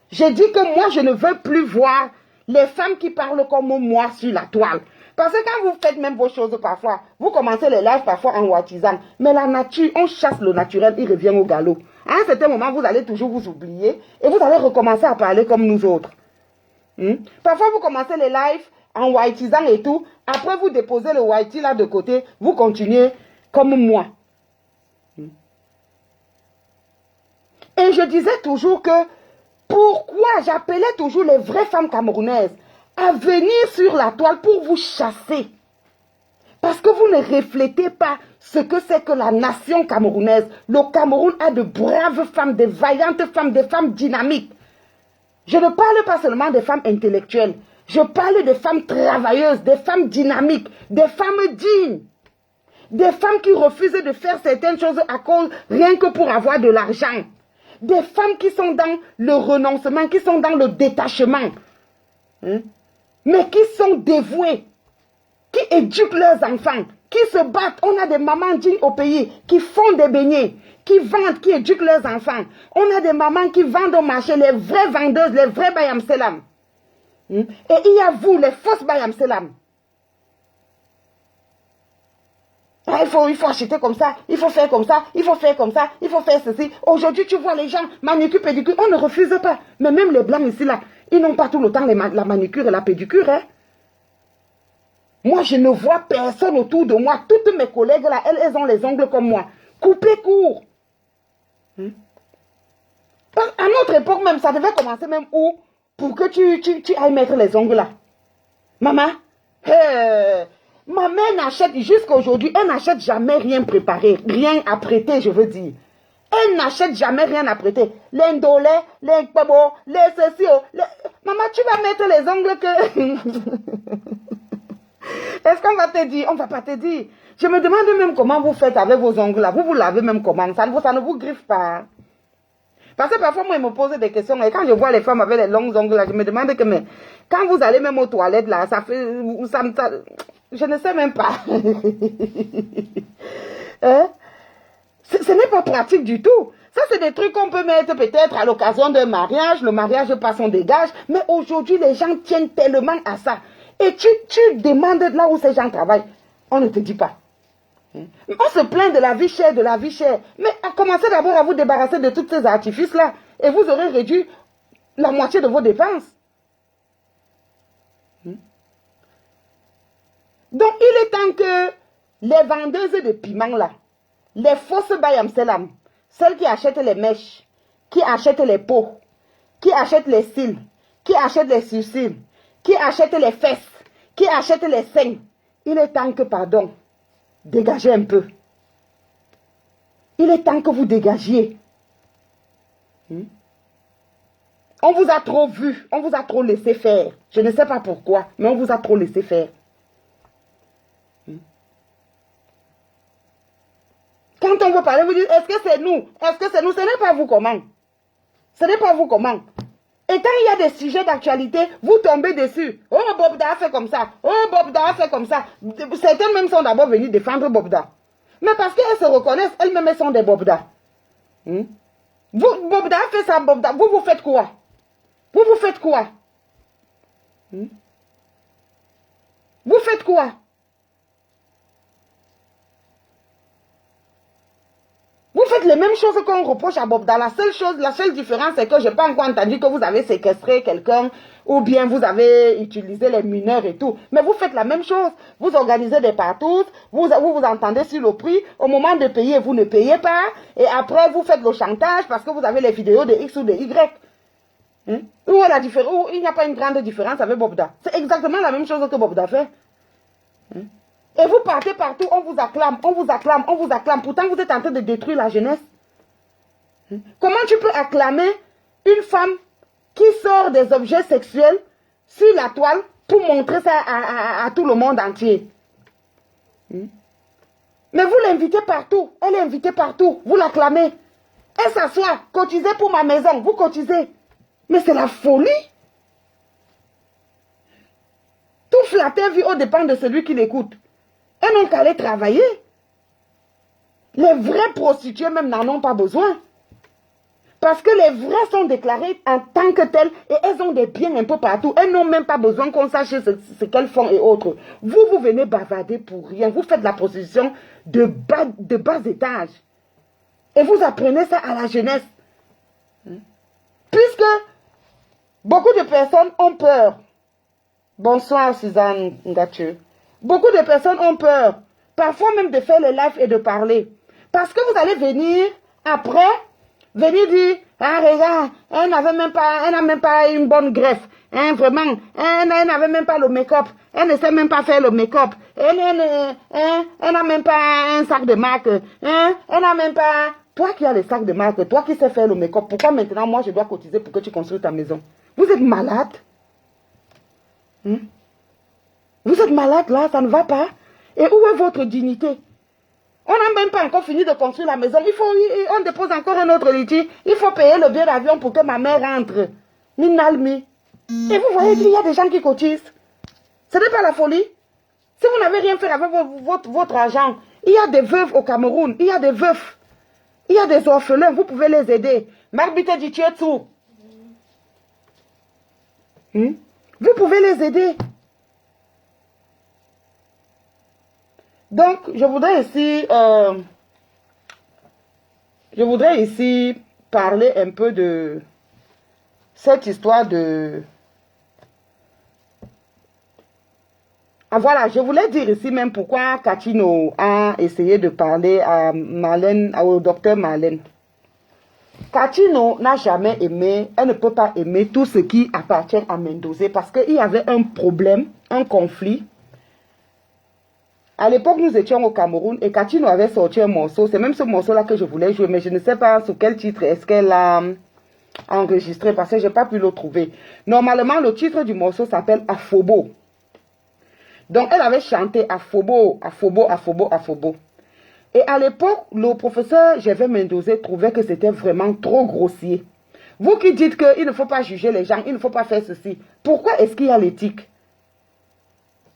J'ai dit que moi, je ne veux plus voir les femmes qui parlent comme moi sur la toile. Parce que quand vous faites même vos choses parfois, vous commencez les lives parfois en wattisant. Mais la nature, on chasse le naturel, il revient au galop. À un certain moment, vous allez toujours vous oublier et vous allez recommencer à parler comme nous autres. Parfois, vous commencez les lives en whiteisant et tout. Après, vous déposez le whitey là de côté. Vous continuez comme moi. Et je disais toujours que pourquoi j'appelais toujours les vraies femmes camerounaises à venir sur la toile pour vous chasser. Parce que vous ne reflétez pas ce que c'est que la nation camerounaise. Le Cameroun a de braves femmes, de vaillantes femmes, des femmes dynamiques. Je ne parle pas seulement des femmes intellectuelles. Je parle des femmes travailleuses, des femmes dynamiques, des femmes dignes. Des femmes qui refusent de faire certaines choses à cause, rien que pour avoir de l'argent. Des femmes qui sont dans le renoncement, qui sont dans le détachement. Mais qui sont dévouées, qui éduquent leurs enfants, qui se battent. On a des mamans dignes au pays, qui font des beignets, qui vendent, qui éduquent leurs enfants. On a des mamans qui vendent au marché, les vraies vendeuses, les vrais Bayam Selam. Et il y a vous, les fausses Bayam Selam. Ah, il faut acheter comme ça, il faut faire comme ça, il faut faire comme ça, il faut faire ceci. Aujourd'hui, tu vois les gens, manucure, pédicure, on ne refuse pas. Mais même les blancs ici, là, ils n'ont pas tout le temps la manucure et la pédicure. Moi, je ne vois personne autour de moi. Toutes mes collègues, là, elles ont les ongles comme moi. Coupés court. À notre époque même, ça devait commencer même où? Pour que tu ailles mettre les ongles là. Maman, ma mère n'achète, jusqu'à aujourd'hui, elle n'achète jamais rien préparé, rien à prêter, je veux dire. Elle n'achète jamais rien à prêter. Les ndolé, les babo, les ceci. Maman, tu vas mettre les ongles que... Est-ce qu'on va te dire? On ne va pas te dire. Je me demande même comment vous faites avec vos ongles là. Vous vous lavez même comment? Ça ne vous griffe pas. Parce que parfois, moi, ils me posent des questions. Et quand je vois les femmes avec les longs ongles là, je me demande que, mais quand vous allez même aux toilettes là, je ne sais même pas. Hein? Ce n'est pas pratique du tout. Ça, c'est des trucs qu'on peut mettre peut-être à l'occasion d'un mariage. Le mariage passe, on dégage. Mais aujourd'hui, les gens tiennent tellement à ça. Et tu demandes là où ces gens travaillent. On ne te dit pas. On se plaint de la vie chère, de la vie chère. Mais commencez d'abord à vous débarrasser de tous ces artifices-là. Et vous aurez réduit la moitié de vos dépenses. Donc, il est temps que les vendeuses de piments là, les fausses bayamselam, celles qui achètent les mèches, qui achètent les peaux, qui achètent les cils, qui achètent les sourcils, qui achètent les fesses, qui achètent les seins, il est temps que, pardon, dégagez un peu. Il est temps que vous dégagiez. On vous a trop vu, on vous a trop laissé faire. Je ne sais pas pourquoi, mais on vous a trop laissé faire. Quand on vous parle, vous dites, est-ce que c'est nous? Est-ce que c'est nous? Ce n'est pas vous comment? Ce n'est pas vous comment? Et quand il y a des sujets d'actualité, vous tombez dessus. Oh, Bobda a fait comme ça. Oh, Bobda a fait comme ça. Certains même sont d'abord venus défendre Bobda. Mais parce qu'elles se reconnaissent, elles-mêmes sont des Bobda. Bobda a fait ça, Bobda. Vous faites quoi? Vous faites quoi? Vous faites quoi? Vous faites les mêmes choses qu'on reproche à Bobda. La seule différence, c'est que je n'ai pas encore entendu que vous avez séquestré quelqu'un ou bien vous avez utilisé les mineurs et tout. Mais vous faites la même chose. Vous organisez des partous, vous entendez sur le prix. Au moment de payer, vous ne payez pas. Et après, vous faites le chantage parce que vous avez les vidéos de X ou de Y. Où est la différence? Il n'y a pas une grande différence avec Bobda. C'est exactement la même chose que Bobda fait. Et vous partez partout, on vous acclame, on vous acclame, on vous acclame. Pourtant, vous êtes en train de détruire la jeunesse. Comment tu peux acclamer une femme qui sort des objets sexuels sur la toile pour montrer ça à tout le monde entier? Mais vous l'invitez partout, elle est invitée partout, vous l'acclamez. Elle s'assoit, cotisez pour ma maison, vous cotisez. Mais c'est la folie. Tout flatter vu au dépend de celui qui l'écoute. Elles n'ont qu'à aller travailler. Les vraies prostituées même n'en ont pas besoin. Parce que les vraies sont déclarées en tant que telles et elles ont des biens un peu partout. Elles n'ont même pas besoin qu'on sache ce qu'elles font et autres. Vous venez bavarder pour rien. Vous faites la prostitution de bas étage. Et vous apprenez ça à la jeunesse. Puisque beaucoup de personnes ont peur. Bonsoir Suzanne Ngathieu. Beaucoup de personnes ont peur, parfois même de faire les lives et de parler. Parce que vous allez venir, après, venir dire, ah regarde, elle n'a même pas une bonne greffe. Vraiment, elle n'avait même pas le make-up. Elle ne sait même pas faire le make-up. Elle n'a même pas un sac de marque. Elle n'a même pas... Toi qui as le sac de marque, toi qui sais faire le make-up, pourquoi maintenant moi je dois cotiser pour que tu construises ta maison? Vous êtes malade? Vous êtes malade là, ça ne va pas. Et où est votre dignité? On n'a même pas encore fini de construire la maison. On dépose encore un autre litige. Il faut payer le billet d'avion pour que ma mère rentre. Ninalmi. Et vous voyez qu'il y a des gens qui cotisent. Ce n'est pas la folie. Si vous n'avez rien fait avec votre argent, il y a des veuves au Cameroun. Il y a des veufs. Il y a des orphelins. Vous pouvez les aider. Marbite dit tu es tout. Vous pouvez les aider. Donc, je voudrais ici parler un peu de cette histoire de... Ah voilà, je voulais dire ici même pourquoi Katino a essayé de parler à Marlène, au docteur Marlène. Katino n'a jamais aimé, elle ne peut pas aimer tout ce qui appartient à Mendoza parce qu'il y avait un problème, un conflit. À l'époque, nous étions au Cameroun et Katino avait sorti un morceau. C'est même ce morceau-là que je voulais jouer, mais je ne sais pas sous quel titre est-ce qu'elle a enregistré parce que je n'ai pas pu le trouver. Normalement, le titre du morceau s'appelle Afobo. Donc, elle avait chanté Afobo, Afobo, Afobo, Afobo. Et à l'époque, le professeur Gervais Mendoza trouvait que c'était vraiment trop grossier. Vous qui dites qu'il ne faut pas juger les gens, il ne faut pas faire ceci, pourquoi est-ce qu'il y a l'éthique?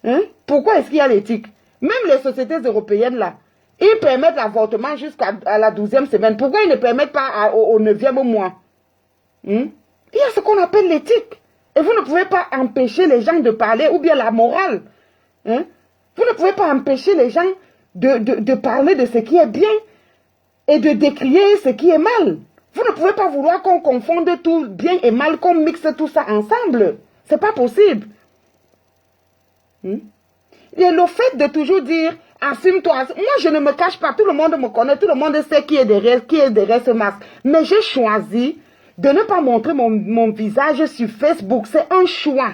Hein? Pourquoi est-ce qu'il y a l'éthique? Même les sociétés européennes, là, ils permettent l'avortement jusqu'à la 12e semaine. Pourquoi ils ne permettent pas au 9e mois? Il y a ce qu'on appelle l'éthique. Et vous ne pouvez pas empêcher les gens de parler, ou bien la morale. Vous ne pouvez pas empêcher les gens de parler de ce qui est bien et de décrier ce qui est mal. Vous ne pouvez pas vouloir qu'on confonde tout bien et mal, qu'on mixe tout ça ensemble. C'est pas possible. Et le fait de toujours dire, assume-toi, moi je ne me cache pas, tout le monde me connaît, tout le monde sait qui est derrière ce masque. Mais j'ai choisi de ne pas montrer mon visage sur Facebook. C'est un choix.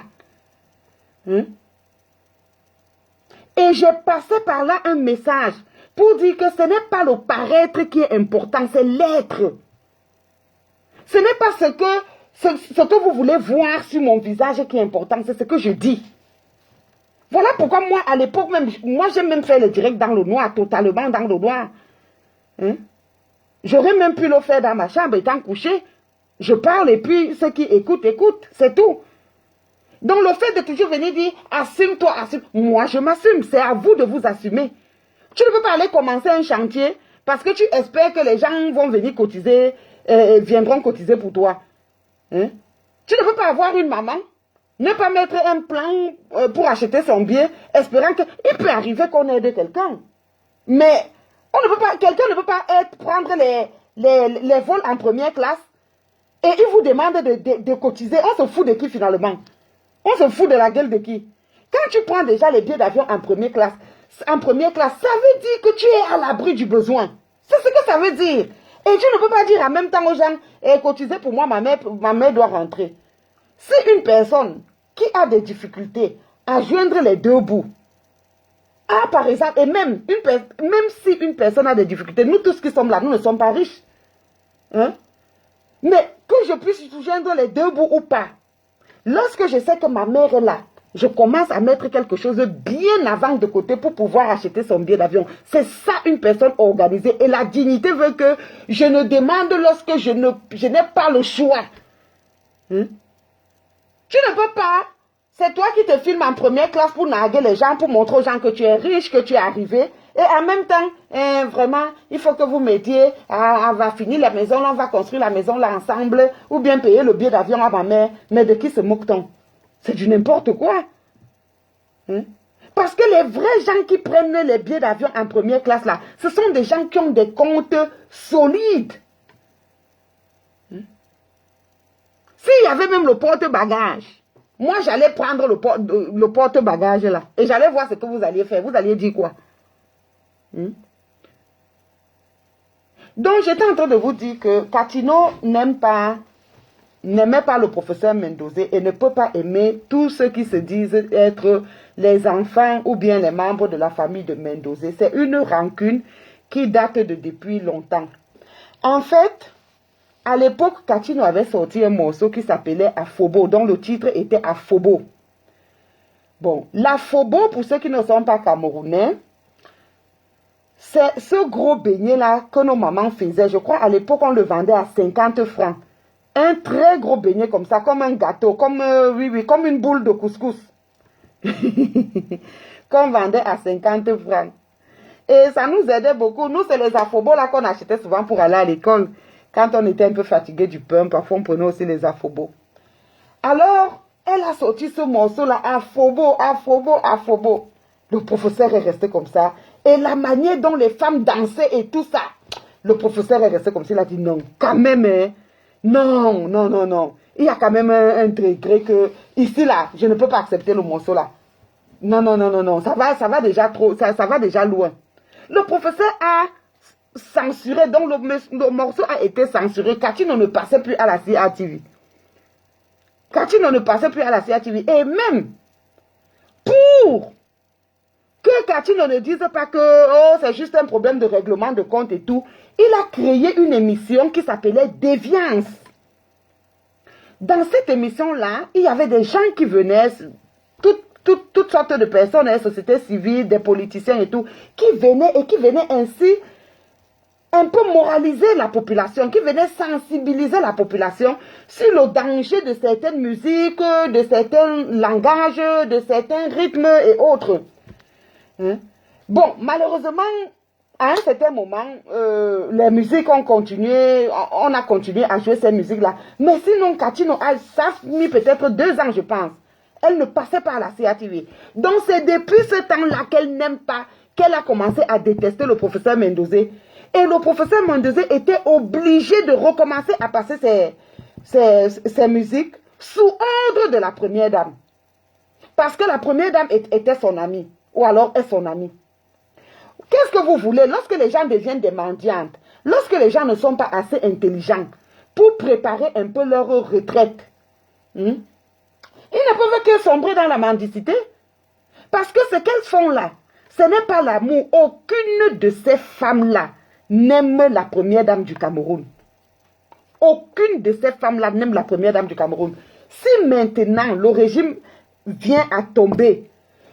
Et j'ai passé par là un message pour dire que ce n'est pas le paraître qui est important, c'est l'être. Ce n'est pas ce que vous voulez voir sur mon visage qui est important, c'est ce que je dis. Voilà pourquoi moi, à l'époque même, moi j'ai même fait le direct dans le noir, totalement dans le noir. J'aurais même pu le faire dans ma chambre étant couché. Je parle et puis ceux qui écoutent, écoutent, c'est tout. Donc le fait de toujours venir dire, assume-toi, assume. Moi je m'assume, c'est à vous de vous assumer. Tu ne peux pas aller commencer un chantier parce que tu espères que les gens vont venir cotiser, viendront cotiser pour toi. Tu ne peux pas avoir une maman, ne pas mettre un plan pour acheter son bien, espérant qu'il peut arriver qu'on aide quelqu'un. Mais quelqu'un ne peut pas prendre les vols en première classe et il vous demande de cotiser. On se fout de qui finalement? On se fout de la gueule de qui? Quand tu prends déjà les billets d'avion en première classe, ça veut dire que tu es à l'abri du besoin. C'est ce que ça veut dire. Et tu ne peux pas dire en même temps aux gens, cotisez pour moi, ma mère doit rentrer. Si une personne qui a des difficultés à joindre les deux bouts, par exemple, et même si une personne a des difficultés, nous tous qui sommes là, nous ne sommes pas riches. Mais que je puisse joindre les deux bouts ou pas, lorsque je sais que ma mère est là, je commence à mettre quelque chose bien avant de côté pour pouvoir acheter son billet d'avion. C'est ça une personne organisée. Et la dignité veut que je ne demande lorsque je n'ai pas le choix. Tu ne peux pas. C'est toi qui te filmes en première classe pour narguer les gens, pour montrer aux gens que tu es riche, que tu es arrivé. Et en même temps, vraiment, il faut que vous m'aidiez. On va finir la maison, là, on va construire la maison là ensemble. Ou bien payer le billet d'avion à ma mère. Mais de qui se moque-t-on? C'est du n'importe quoi. Parce que les vrais gens qui prennent les billets d'avion en première classe là, ce sont des gens qui ont des comptes solides. S'il y avait même le porte-bagages, moi j'allais prendre le porte-bagages là et j'allais voir ce que vous alliez faire. Vous alliez dire quoi? Donc j'étais en train de vous dire que Katino n'aimait pas le professeur Mendoza et ne peut pas aimer tous ceux qui se disent être les enfants ou bien les membres de la famille de Mendoza. C'est une rancune qui date de depuis longtemps. En fait, à l'époque, Katino avait sorti un morceau qui s'appelait Afobo, dont le titre était Afobo. Bon, l'Afobo, pour ceux qui ne sont pas camerounais, c'est ce gros beignet-là que nos mamans faisaient. Je crois à l'époque, on le vendait à 50 francs. Un très gros beignet comme ça, comme un gâteau, comme une boule de couscous. Qu'on vendait à 50 francs. Et ça nous aidait beaucoup. Nous, c'est les afobos là qu'on achetait souvent pour aller à l'école. Quand on était un peu fatigué du pain, parfois on prenait aussi les afobos. Alors, elle a sorti ce morceau-là, Afobo, Afobo, Afobo. Le professeur est resté comme ça. Et la manière dont les femmes dansaient et tout ça, le professeur est resté comme ça. Il a dit non, quand même, hein. Non, non, non, non. Il y a quand même un degré que, ici, là, je ne peux pas accepter le morceau, là. Non, non, non, non, non. Ça va déjà trop, ça va déjà loin. Le professeur a censuré, donc le morceau a été censuré. Katino ne passait plus à la CATV. Katino ne passait plus à la CATV. Et même, pour que Katino ne dise pas que c'est juste un problème de règlement de compte et tout, il a créé une émission qui s'appelait Déviance. Dans cette émission-là, il y avait des gens qui venaient, toutes sortes de personnes, hein, sociétés civiles, des politiciens et tout, qui venaient ainsi un peu moraliser la population, qui venaient sensibiliser la population sur le danger de certaines musiques, de certains langages, de certains rythmes et autres. Hein? Bon, malheureusement, à un certain moment, les musiques ont continué, on a continué à jouer ces musiques-là. Mais sinon, Cathy Noah, ça a mis peut-être 2 ans, je pense. Elle ne passait pas à la CATV. Donc, c'est depuis ce temps-là qu'elle n'aime pas, qu'elle a commencé à détester le professeur Mendozé. Et le professeur Mendozé était obligé de recommencer à passer ses musiques sous ordre de la première dame. Parce que la première dame était son amie, ou alors est son amie. Qu'est-ce que vous voulez lorsque les gens deviennent des mendiantes, lorsque les gens ne sont pas assez intelligents pour préparer un peu leur retraite, ils ne peuvent que sombrer dans la mendicité. Parce que ce qu'elles font là, ce n'est pas l'amour. Aucune de ces femmes-là n'aime la première dame du Cameroun. Aucune de ces femmes-là n'aime la première dame du Cameroun. Si maintenant le régime vient à tomber,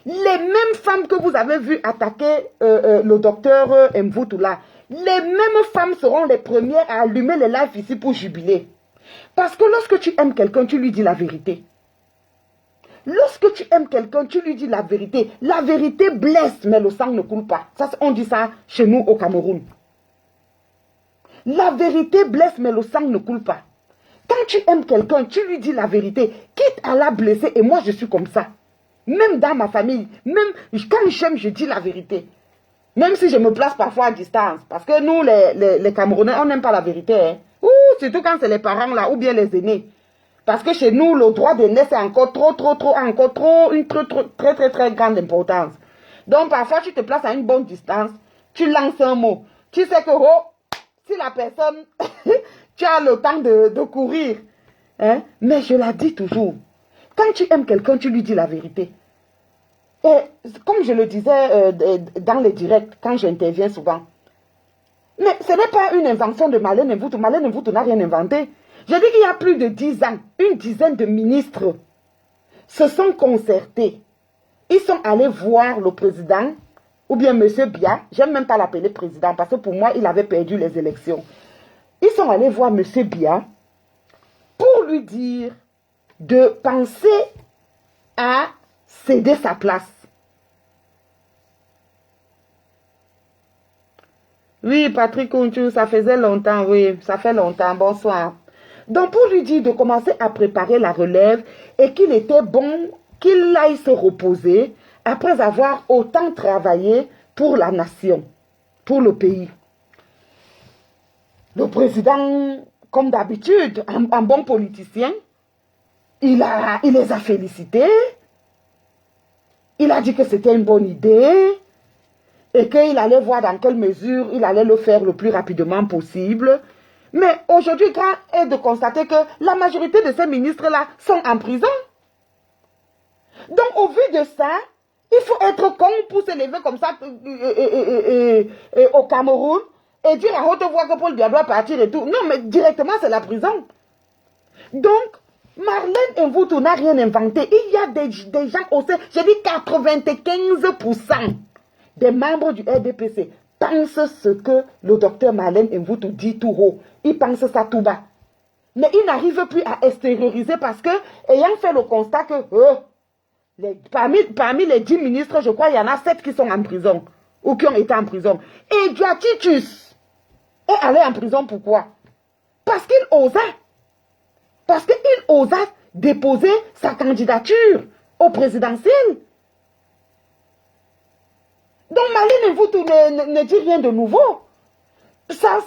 les mêmes femmes que vous avez vues attaquer le docteur Mvoutoula, les mêmes femmes seront les premières à allumer les lives ici pour jubiler. Parce que lorsque tu aimes quelqu'un, tu lui dis la vérité. Lorsque tu aimes quelqu'un, tu lui dis la vérité. La vérité blesse, mais le sang ne coule pas. Ça, on dit ça chez nous au Cameroun. La vérité blesse, mais le sang ne coule pas. Quand tu aimes quelqu'un, tu lui dis la vérité, quitte à la blesser. Et moi, je suis comme ça. Même dans ma famille, même quand j'aime, je dis la vérité. Même si je me place parfois à distance. Parce que nous, les Camerounais, on n'aime pas la vérité. Hein. Surtout quand c'est les parents là, ou bien les aînés. Parce que chez nous, le droit d'aîné, c'est encore une très grande importance. Donc, parfois, tu te places à une bonne distance, tu lances un mot. Tu sais que, si la personne, tu as le temps de courir. Hein? Mais je la dis toujours. Quand tu aimes quelqu'un, tu lui dis la vérité. Et comme je le disais dans les directs, quand j'interviens souvent, mais ce n'est pas une invention de Marlène Mvoutou. Marlène Mvoutou n'a rien inventé. Je dis qu'il y a plus de 10 ans, une dizaine de ministres se sont concertés. Ils sont allés voir le président, ou bien M. Biya, j'aime même pas l'appeler président, parce que pour moi, il avait perdu les élections. Ils sont allés voir M. Biya pour lui dire de penser à céder sa place. Oui, Patrick Kounchou, ça faisait longtemps, oui, ça fait longtemps, bonsoir. Donc, pour lui dire de commencer à préparer la relève et qu'il était bon qu'il aille se reposer après avoir autant travaillé pour la nation, pour le pays. Le président, comme d'habitude, un bon politicien, il les a félicités. Il a dit que c'était une bonne idée et qu'il allait voir dans quelle mesure il allait le faire le plus rapidement possible. Mais aujourd'hui, grand est de constater que la majorité de ces ministres-là sont en prison. Donc, au vu de ça, il faut être con pour se lever comme ça au Cameroun et dire à haute voix que Paul Biya doit partir et tout. Non, mais directement, c'est la prison. Donc, Marlène Mvoutou n'a rien inventé. Il y a des gens au sein, j'ai dit 95% des membres du RDPC pensent ce que le docteur Marlène Mvoutou dit tout haut. Ils pensent ça tout bas. Mais ils n'arrivent plus à extérioriser parce que, ayant fait le constat que parmi les 10 ministres, je crois, il y en a 7 qui sont en prison ou qui ont été en prison. Et Diatitus est allé en prison pourquoi? Parce qu'il osa. Parce qu'il osa déposer sa candidature au présidentiel. Donc Marlène Mvoutou ne dit rien de nouveau. Ça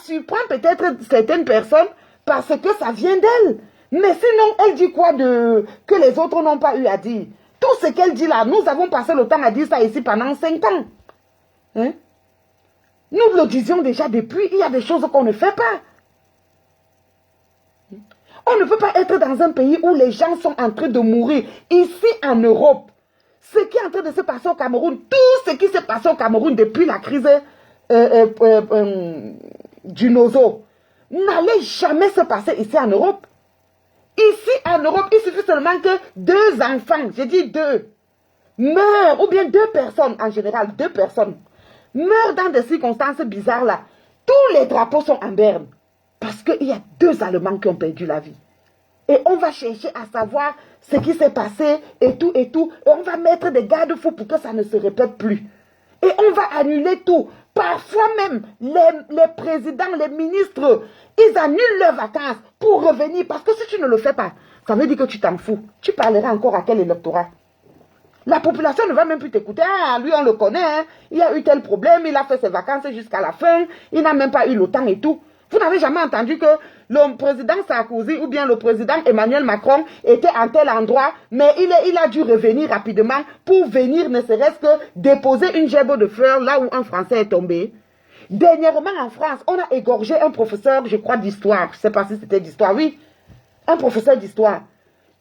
surprend peut-être certaines personnes parce que ça vient d'elle. Mais sinon, elle dit quoi que les autres n'ont pas eu à dire? Tout ce qu'elle dit là, nous avons passé le temps à dire ça ici pendant 5 ans. Hein? Nous le disions déjà depuis, il y a des choses qu'on ne fait pas. On ne peut pas être dans un pays où les gens sont en train de mourir. Ici en Europe, ce qui est en train de se passer au Cameroun, tout ce qui s'est passé au Cameroun depuis la crise du Nozo, n'allait jamais se passer ici en Europe. Ici en Europe, il suffit seulement que 2 enfants, j'ai dit 2, meurent, ou bien 2 personnes, en général, 2 personnes, meurent dans des circonstances bizarres là, tous les drapeaux sont en berne. Parce qu'il y a 2 Allemands qui ont perdu la vie. Et on va chercher à savoir ce qui s'est passé et tout. Et on va mettre des garde-fous pour que ça ne se répète plus. Et on va annuler tout. Parfois même, les présidents, les ministres, ils annulent leurs vacances pour revenir. Parce que si tu ne le fais pas, ça veut dire que tu t'en fous. Tu parleras encore à quel électorat? La population ne va même plus t'écouter. Ah, lui, on le connaît. Hein. Il a eu tel problème. Il a fait ses vacances jusqu'à la fin. Il n'a même pas eu le temps et tout. Vous n'avez jamais entendu que le président Sarkozy ou bien le président Emmanuel Macron était en tel endroit, mais il a dû revenir rapidement pour venir ne serait-ce que déposer une gerbe de fleurs là où un Français est tombé. Dernièrement en France, on a égorgé un professeur, je crois, d'histoire. Je ne sais pas si c'était d'histoire, oui. Un professeur d'histoire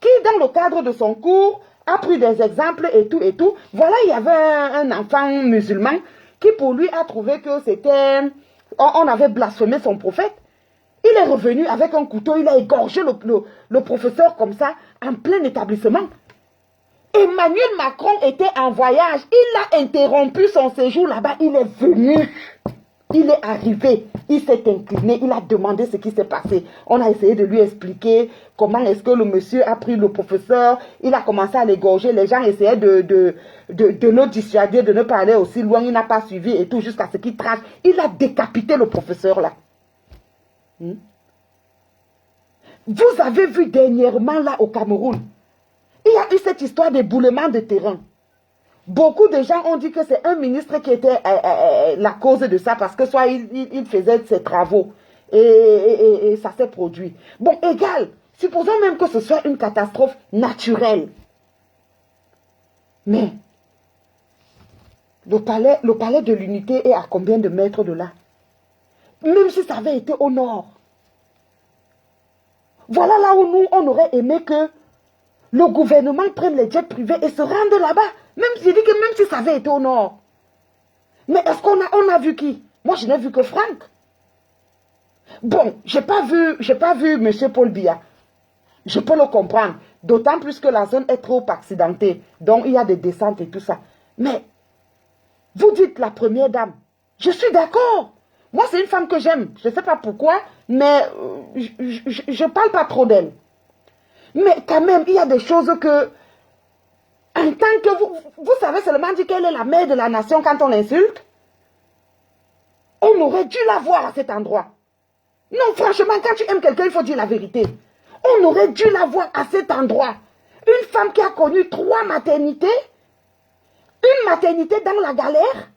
qui, dans le cadre de son cours, a pris des exemples et tout. Voilà, il y avait un enfant musulman qui, pour lui, a trouvé que c'était... On avait blasphémé son prophète. Il est revenu avec un couteau, il a égorgé le professeur comme ça, en plein établissement. Emmanuel Macron était en voyage, il a interrompu son séjour là-bas, il est venu. Il est arrivé, il s'est incliné, il a demandé ce qui s'est passé. On a essayé de lui expliquer comment est-ce que le monsieur a pris le professeur. Il a commencé à l'égorger. Les gens essayaient de le dissuader, de ne pas aller aussi loin. Il n'a pas suivi et tout jusqu'à ce qu'il trace. Il a décapité le professeur là. Vous avez vu dernièrement là au Cameroun, il y a eu cette histoire d'éboulement de terrain. Beaucoup de gens ont dit que c'est un ministre qui était la cause de ça parce que soit il faisait ses travaux et ça s'est produit. Bon, égal, supposons même que ce soit une catastrophe naturelle. Mais le palais de l'unité est à combien de mètres de là? Même si ça avait été au nord. Voilà là où nous, on aurait aimé que le gouvernement prenne les jets privés et se rende là-bas. Même si ça avait été au nord. Mais est-ce qu'on a vu qui? Moi, je n'ai vu que Franck. Bon, j'ai pas vu M. Paul Biya. Je peux le comprendre. D'autant plus que la zone est trop accidentée. Donc, il y a des descentes et tout ça. Mais, vous dites la première dame. Je suis d'accord. Moi, c'est une femme que j'aime. Je ne sais pas pourquoi, mais je ne parle pas trop d'elle. Mais quand même, il y a des choses que... En tant que vous savez seulement dire qu'elle est la mère de la nation quand on l'insulte. On aurait dû la voir à cet endroit. Non, franchement, quand tu aimes quelqu'un, il faut dire la vérité. On aurait dû la voir à cet endroit. Une femme qui a connu 3 maternités, une maternité dans la galère,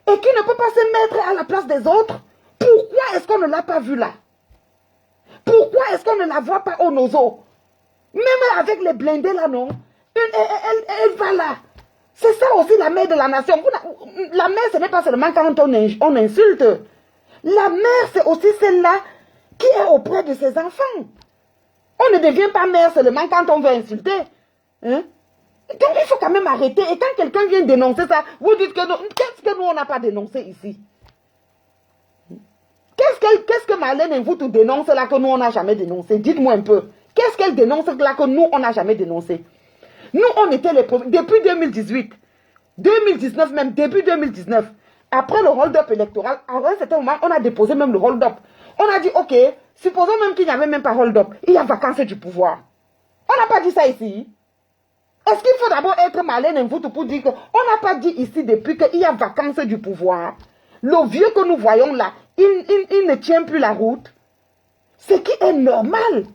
et qui ne peut pas se mettre à la place des autres. Pourquoi est-ce qu'on ne l'a pas vue là? Pourquoi est-ce qu'on ne la voit pas au Nozo? Même avec les blindés là, non? Elle va là. C'est ça aussi la mère de la nation. La mère, ce n'est pas seulement quand on insulte. La mère, c'est aussi celle-là qui est auprès de ses enfants. On ne devient pas mère seulement quand on veut insulter. Hein? Donc il faut quand même arrêter. Et quand quelqu'un vient dénoncer ça, vous dites que qu'est-ce que nous, on n'a pas dénoncé ici? Qu'est-ce que Marlène Mvoutou dénonce là que nous, on n'a jamais dénoncé? Dites-moi un peu. Qu'est-ce qu'elle dénonce là que nous, on n'a jamais dénoncé? Nous, on était les premiers. Depuis 2018, 2019 même, début 2019, après le hold-up électoral, à un certain moment, on a déposé même le hold-up. On a dit, ok, supposons même qu'il n'y avait même pas hold-up. Il y a vacances du pouvoir. On n'a pas dit ça ici. Est-ce qu'il faut d'abord être Marlène Mvoutou pour dire qu'on n'a pas dit ici depuis qu'il y a vacances du pouvoir? Le vieux que nous voyons là, il ne tient plus la route. Ce qui est normal.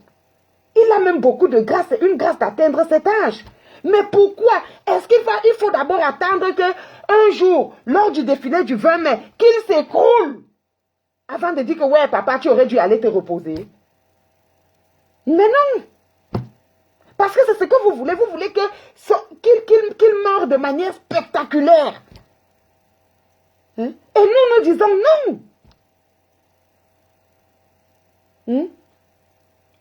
Il a même beaucoup de grâce, c'est une grâce d'atteindre cet âge. Mais pourquoi est-ce qu'il faut d'abord attendre qu'un jour, lors du défilé du 20 mai, qu'il s'écroule avant de dire que ouais, papa, tu aurais dû aller te reposer? Mais non. Parce que c'est ce que vous voulez. Vous voulez qu'il meure de manière spectaculaire. Hein? Et nous disons non. Hein?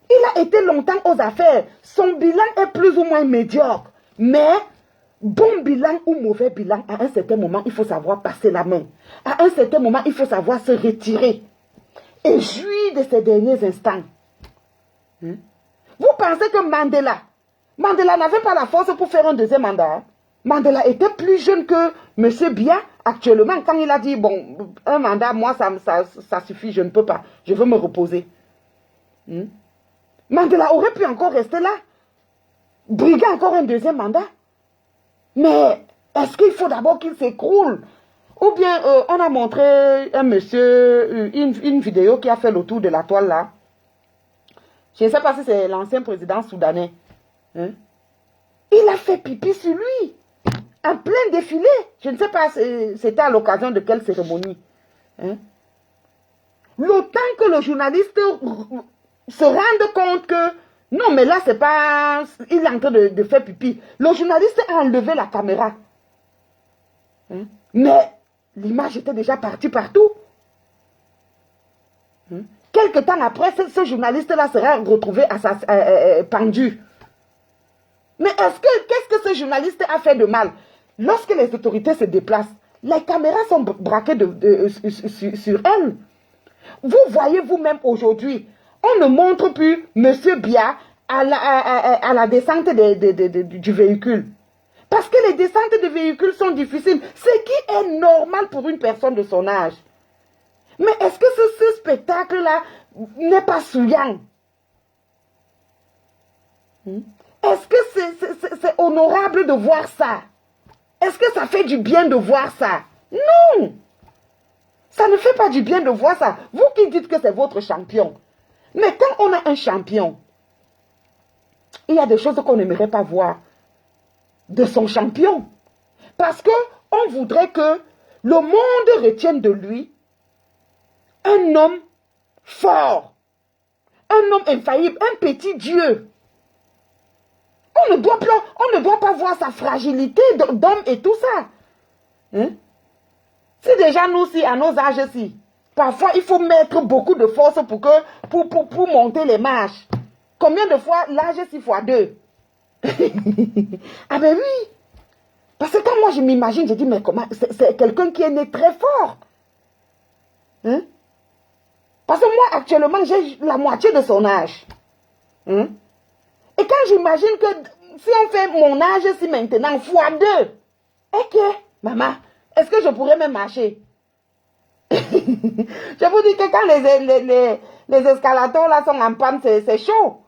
Il a été longtemps aux affaires. Son bilan est plus ou moins médiocre. Mais, bon bilan ou mauvais bilan, à un certain moment, il faut savoir passer la main. À un certain moment, il faut savoir se retirer. Et jouir de ces derniers instants. Vous pensez que Mandela, Mandela n'avait pas la force pour faire un deuxième mandat. Mandela était plus jeune que M. Biya actuellement. Quand il a dit, bon, un mandat, moi, ça suffit, je ne peux pas. Je veux me reposer. Mandela aurait pu encore rester là. Briguer encore un deuxième mandat. Mais est-ce qu'il faut d'abord qu'il s'écroule? Ou bien on a montré un monsieur, une vidéo qui a fait le tour de la toile là. Je ne sais pas si c'est l'ancien président soudanais. Il a fait pipi sur lui. En plein défilé. Je ne sais pas c'était à l'occasion de quelle cérémonie. Le temps que le journaliste se rende compte que non, mais là, c'est pas... Il est en train de faire pipi. Le journaliste a enlevé la caméra. Mais l'image était déjà partie partout. Quelque temps après, ce journaliste-là sera retrouvé pendu. Mais qu'est-ce que ce journaliste a fait de mal? Lorsque les autorités se déplacent, les caméras sont braquées sur elles. Vous voyez vous-même aujourd'hui, on ne montre plus M. Biya à la descente du véhicule. Parce que les descentes de véhicules sont difficiles, ce qui est normal pour une personne de son âge. Mais est-ce que ce spectacle-là n'est pas souillant? Est-ce que c'est honorable de voir ça? Est-ce que ça fait du bien de voir ça? Non! Ça ne fait pas du bien de voir ça. Vous qui dites que c'est votre champion. Mais quand on a un champion, il y a des choses qu'on n'aimerait pas voir de son champion. Parce qu'on voudrait que le monde retienne de lui un homme fort, un homme infaillible, un petit Dieu. On ne doit pas voir sa fragilité d'homme et tout ça. Si déjà nous, à nos âges, parfois il faut mettre beaucoup de force pour monter les marches. Combien de fois l'âge 6 fois 2? Ah ben oui. Parce que quand moi je m'imagine, je dis, mais comment, c'est quelqu'un qui est né très fort. Parce que moi, actuellement, j'ai la moitié de son âge. Et quand j'imagine que si on fait mon âge, si maintenant, fois 2, ok, maman, est-ce que je pourrais même marcher? Je vous dis que quand les escalators là sont en panne, c'est chaud.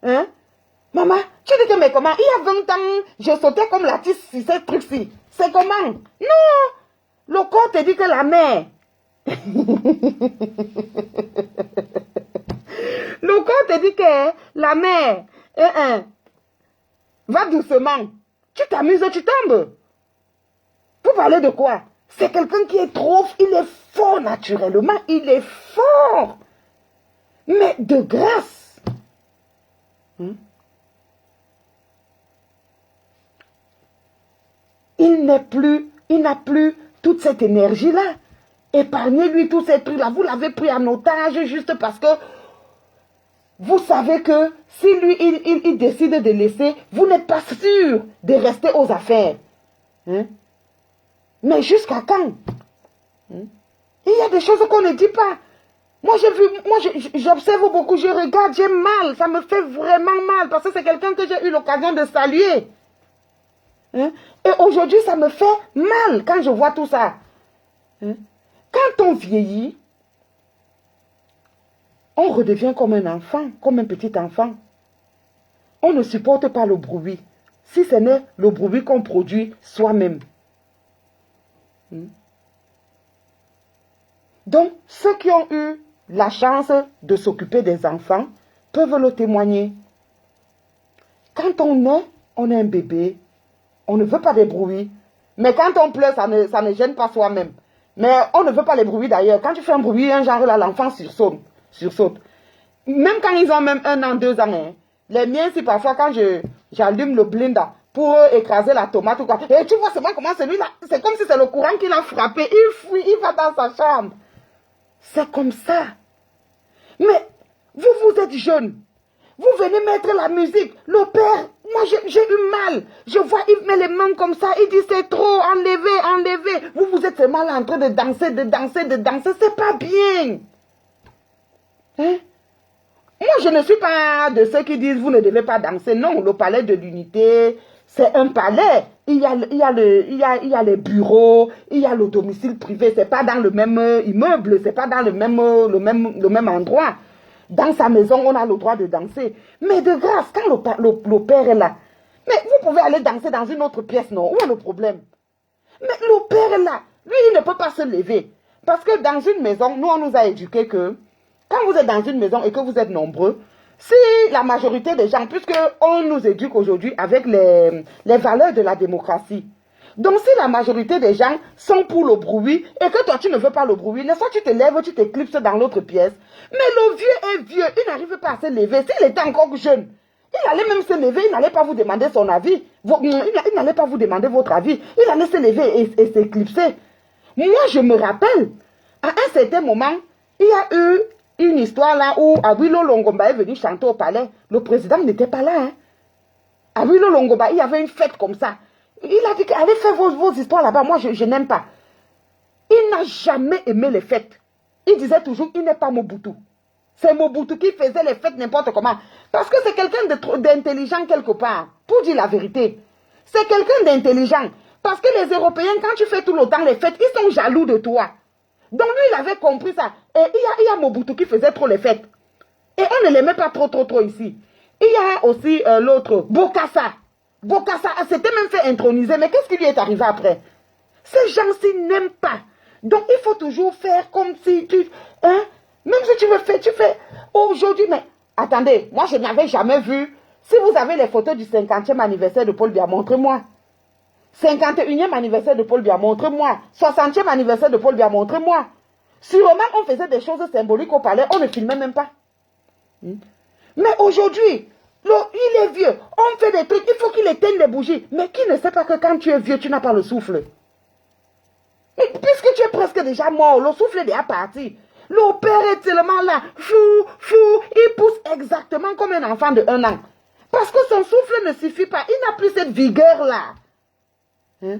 Maman, tu dis que mais comment? Il y a 20 ans, je sautais comme la tisse sur ce truc-ci. C'est comment? Non! Le corps te dit que la mer. Le corps te dit que la mer. Va doucement. Tu t'amuses, tu tombes. Vous parlez de quoi? C'est quelqu'un qui est trop... Il est fort naturellement. Il est fort. Mais de grâce. Il n'a plus toute cette énergie-là. Épargnez-lui tous ces trucs-là. Vous l'avez pris en otage juste parce que vous savez que si lui, il décide de laisser, vous n'êtes pas sûr de rester aux affaires. Mais jusqu'à quand? Il y a des choses qu'on ne dit pas. Moi, j'observe beaucoup, je regarde, j'ai mal. Ça me fait vraiment mal parce que c'est quelqu'un que j'ai eu l'occasion de saluer. Et aujourd'hui, ça me fait mal quand je vois tout ça. Quand on vieillit, on redevient comme un enfant, comme un petit enfant. On ne supporte pas le bruit, si ce n'est le bruit qu'on produit soi-même. Donc, ceux qui ont eu la chance de s'occuper des enfants peuvent le témoigner. Quand on est un bébé, on ne veut pas des bruits. Mais quand on pleure, ça ne gêne pas soi-même. Mais on ne veut pas les bruits d'ailleurs. Quand tu fais un bruit, un genre là, l'enfant sursaute. Même quand ils ont même 1 an, 2 ans. Les miens, si parfois quand j'allume le blinder pour écraser la tomate ou quoi. Et tu vois seulement comment celui-là, c'est comme si c'est le courant qui l'a frappé. Il fuit, il va dans sa chambre. C'est comme ça. Mais vous êtes jeune. Vous venez mettre la musique. Le père, moi j'ai eu mal. Je vois, il met les mains comme ça. Il dit c'est trop, enlevez. Vous êtes seulement là en train de danser. C'est pas bien. Moi, je ne suis pas de ceux qui disent vous ne devez pas danser. Non, le palais de l'unité, c'est un palais. Il y a les bureaux, il y a le domicile privé. C'est pas dans le même immeuble, c'est pas dans le même endroit. Dans sa maison, on a le droit de danser. Mais de grâce, quand le père est là, mais vous pouvez aller danser dans une autre pièce, non? Où est le problème? Mais le père est là. Lui, il ne peut pas se lever. Parce que dans une maison, nous, on nous a éduqués que quand vous êtes dans une maison et que vous êtes nombreux, si la majorité des gens, puisque on nous éduque aujourd'hui avec les valeurs de la démocratie, donc si la majorité des gens sont pour le bruit et que toi tu ne veux pas le bruit, n'est-ce pas, tu te lèves, tu t'éclipses dans l'autre pièce. Mais le vieux est vieux, il n'arrive pas à se lever. S'il était encore jeune, il allait même se lever, il n'allait pas vous demander son avis. Il n'allait pas vous demander votre avis. Il allait se lever et s'éclipser. Moi, je me rappelle, à un certain moment, il y a eu une histoire là où Awilo Longomba est venu chanter au palais. Le président n'était pas là. Hein. Awilo Longomba, il y avait une fête comme ça. Il a dit allez faire vos histoires là-bas. Moi, je n'aime pas. Il n'a jamais aimé les fêtes. Il disait toujours, il n'est pas Mobutu. C'est Mobutu qui faisait les fêtes n'importe comment. Parce que c'est quelqu'un d'intelligent quelque part. Pour dire la vérité. C'est quelqu'un d'intelligent. Parce que les Européens, quand tu fais tout le temps les fêtes, ils sont jaloux de toi. Donc lui, il avait compris ça. Et il y a Mobutu qui faisait trop les fêtes. Et on ne l'aimait pas trop ici. Il y a aussi l'autre, Bokassa. Bokassa s'était même fait introniser. Mais qu'est-ce qui lui est arrivé après? Ces gens-ci n'aiment pas. Donc il faut toujours faire comme si tu... Hein? Même si tu veux faire, tu fais. Aujourd'hui, mais attendez, moi je n'avais jamais vu. Si vous avez les photos du 50e anniversaire de Paul Biya, montrez-moi. 51e anniversaire de Paul Biya, montrez-moi. 60e anniversaire de Paul Biya, montrez-moi. Sûrement, on faisait des choses symboliques au palais, on ne filmait même pas. Mais aujourd'hui, il est vieux, on fait des trucs, il faut qu'il éteigne les bougies. Mais qui ne sait pas que quand tu es vieux, tu n'as pas le souffle? Mais puisque tu es presque déjà mort, le souffle est déjà parti. Le père est tellement là, fou, il pousse exactement comme un enfant de 1 an. Parce que son souffle ne suffit pas, il n'a plus cette vigueur-là. Hein?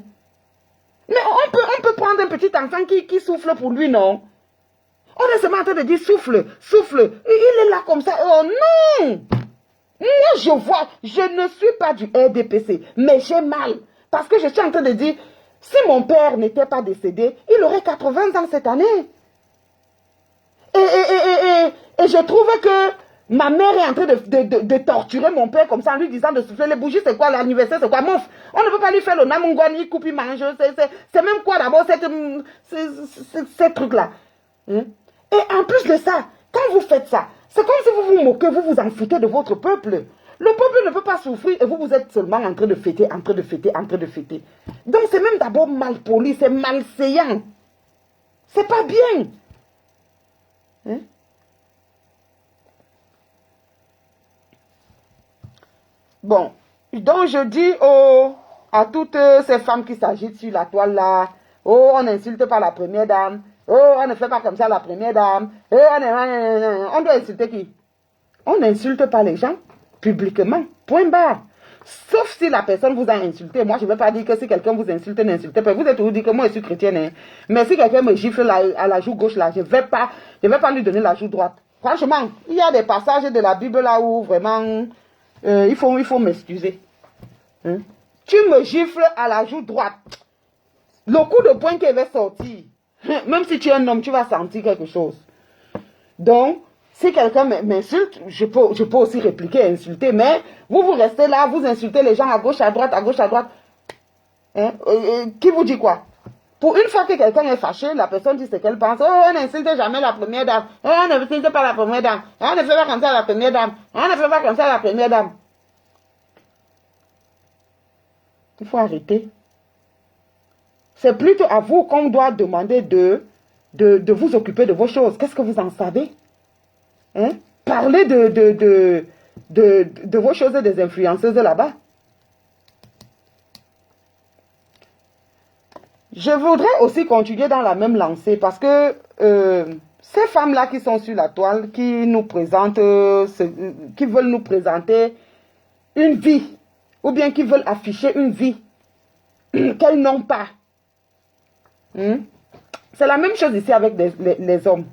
Mais on peut prendre un petit enfant qui souffle pour lui, non? On est seulement en train de dire souffle. Il est là comme ça. Oh non! Moi, je vois, je ne suis pas du RDPC, mais j'ai mal. Parce que je suis en train de dire, si mon père n'était pas décédé, il aurait 80 ans cette année. Et je trouve que ma mère est en train de torturer mon père comme ça en lui disant de souffler les bougies. C'est quoi l'anniversaire? C'est quoi? Mouf, on ne peut pas lui faire le namungwani, il coupe, il mange. C'est même quoi d'abord ces trucs-là. Hein? Et en plus de ça, quand vous faites ça, c'est comme si vous vous moquez, vous vous en foutez de votre peuple. Le peuple ne peut pas souffrir et vous êtes seulement en train de fêter. Donc c'est même d'abord mal poli, c'est malséant. C'est pas bien. Hein? Bon, donc je dis à toutes ces femmes qui s'agitent sur la toile là, oh, on n'insulte pas la première dame, oh, on ne fait pas comme ça la première dame, oh, on doit insulter qui? On n'insulte pas les gens publiquement, point barre. Sauf si la personne vous a insulté. Moi, je ne veux pas dire que si quelqu'un vous insulte, n'insultez pas. Vous êtes toujours dit que moi, je suis chrétienne. Hein. Mais si quelqu'un me gifle à la joue gauche, là, je ne vais pas lui donner la joue droite. Franchement, il y a des passages de la Bible là où vraiment, il faut m'excuser. Hein? Tu me gifles à la joue droite. Le coup de poing qui va sortir, même si tu es un homme, tu vas sentir quelque chose. Donc, si quelqu'un m'insulte, je peux aussi répliquer, insulter, mais vous restez là, vous insultez les gens à gauche, à droite. Hein? Qui vous dit quoi? Pour une fois que quelqu'un est fâché, la personne dit ce qu'elle pense. Oh, on n'insulte jamais la première dame. Oh, on n'insulte pas la première dame. On ne fait pas comme ça la première dame. On ne fait pas comme ça la première dame. Il faut arrêter. C'est plutôt à vous qu'on doit demander de vous occuper de vos choses. Qu'est-ce que vous en savez? Hein? Parlez de vos choses et des influenceuses là-bas. Je voudrais aussi continuer dans la même lancée parce que ces femmes-là qui sont sur la toile, qui nous présentent, qui veulent nous présenter une vie, ou bien qui veulent afficher une vie qu'elles n'ont pas. C'est la même chose ici avec les hommes.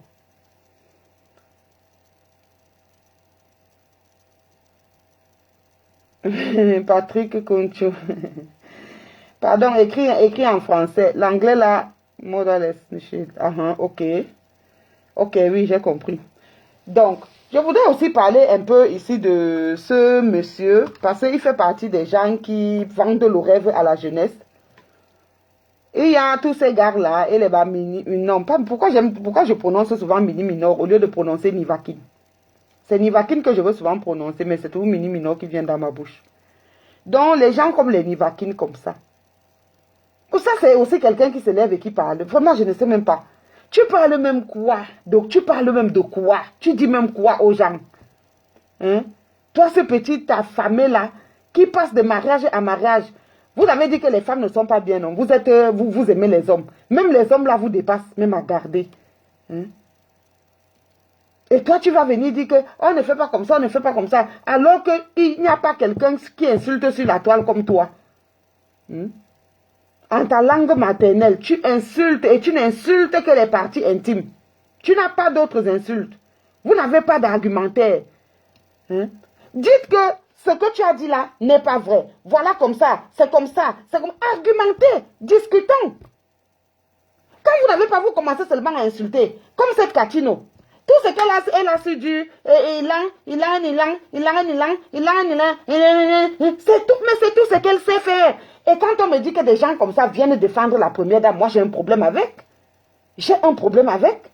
Patrick Concho. Pardon, écrit en français. L'anglais là, modal ok. Ok, oui, j'ai compris. Donc, je voudrais aussi parler un peu ici de ce monsieur, parce qu'il fait partie des gens qui vendent le rêve à la jeunesse. Et il y a tous ces gars-là, et les mini, non, pas, pourquoi je prononce souvent mini minor au lieu de prononcer Nivakin. C'est Nivakin que je veux souvent prononcer, mais c'est tout mini minor qui vient dans ma bouche. Donc, les gens comme les Nivakin, comme ça. Ou ça, c'est aussi quelqu'un qui se lève et qui parle. Vraiment, je ne sais même pas. Tu parles même quoi? Donc, tu parles même de quoi? Tu dis même quoi aux gens? Hein? Toi, ce petit affamé là, qui passe de mariage à mariage. Vous avez dit que les femmes ne sont pas bien, non? Vous aimez les hommes. Même les hommes là vous dépassent, même à garder. Hein? Et toi, tu vas venir dire que on ne fait pas comme ça, on ne fait pas comme ça. Alors qu'il n'y a pas quelqu'un qui insulte sur la toile comme toi. Hein? En ta langue maternelle, tu insultes et tu n'insultes que les parties intimes. Tu n'as pas d'autres insultes. Vous n'avez pas d'argumentaire. Hein? Dites que ce que tu as dit là n'est pas vrai. Voilà comme ça, c'est comme ça, c'est comme... Argumentez, discutons. Quand vous n'avez pas, vous commencez seulement à insulter. Comme cette Catino. Tout ce qu'elle a su dire, c'est tout, mais c'est tout ce qu'elle sait faire. Et quand on me dit que des gens comme ça viennent défendre la première dame, moi j'ai un problème avec. J'ai un problème avec.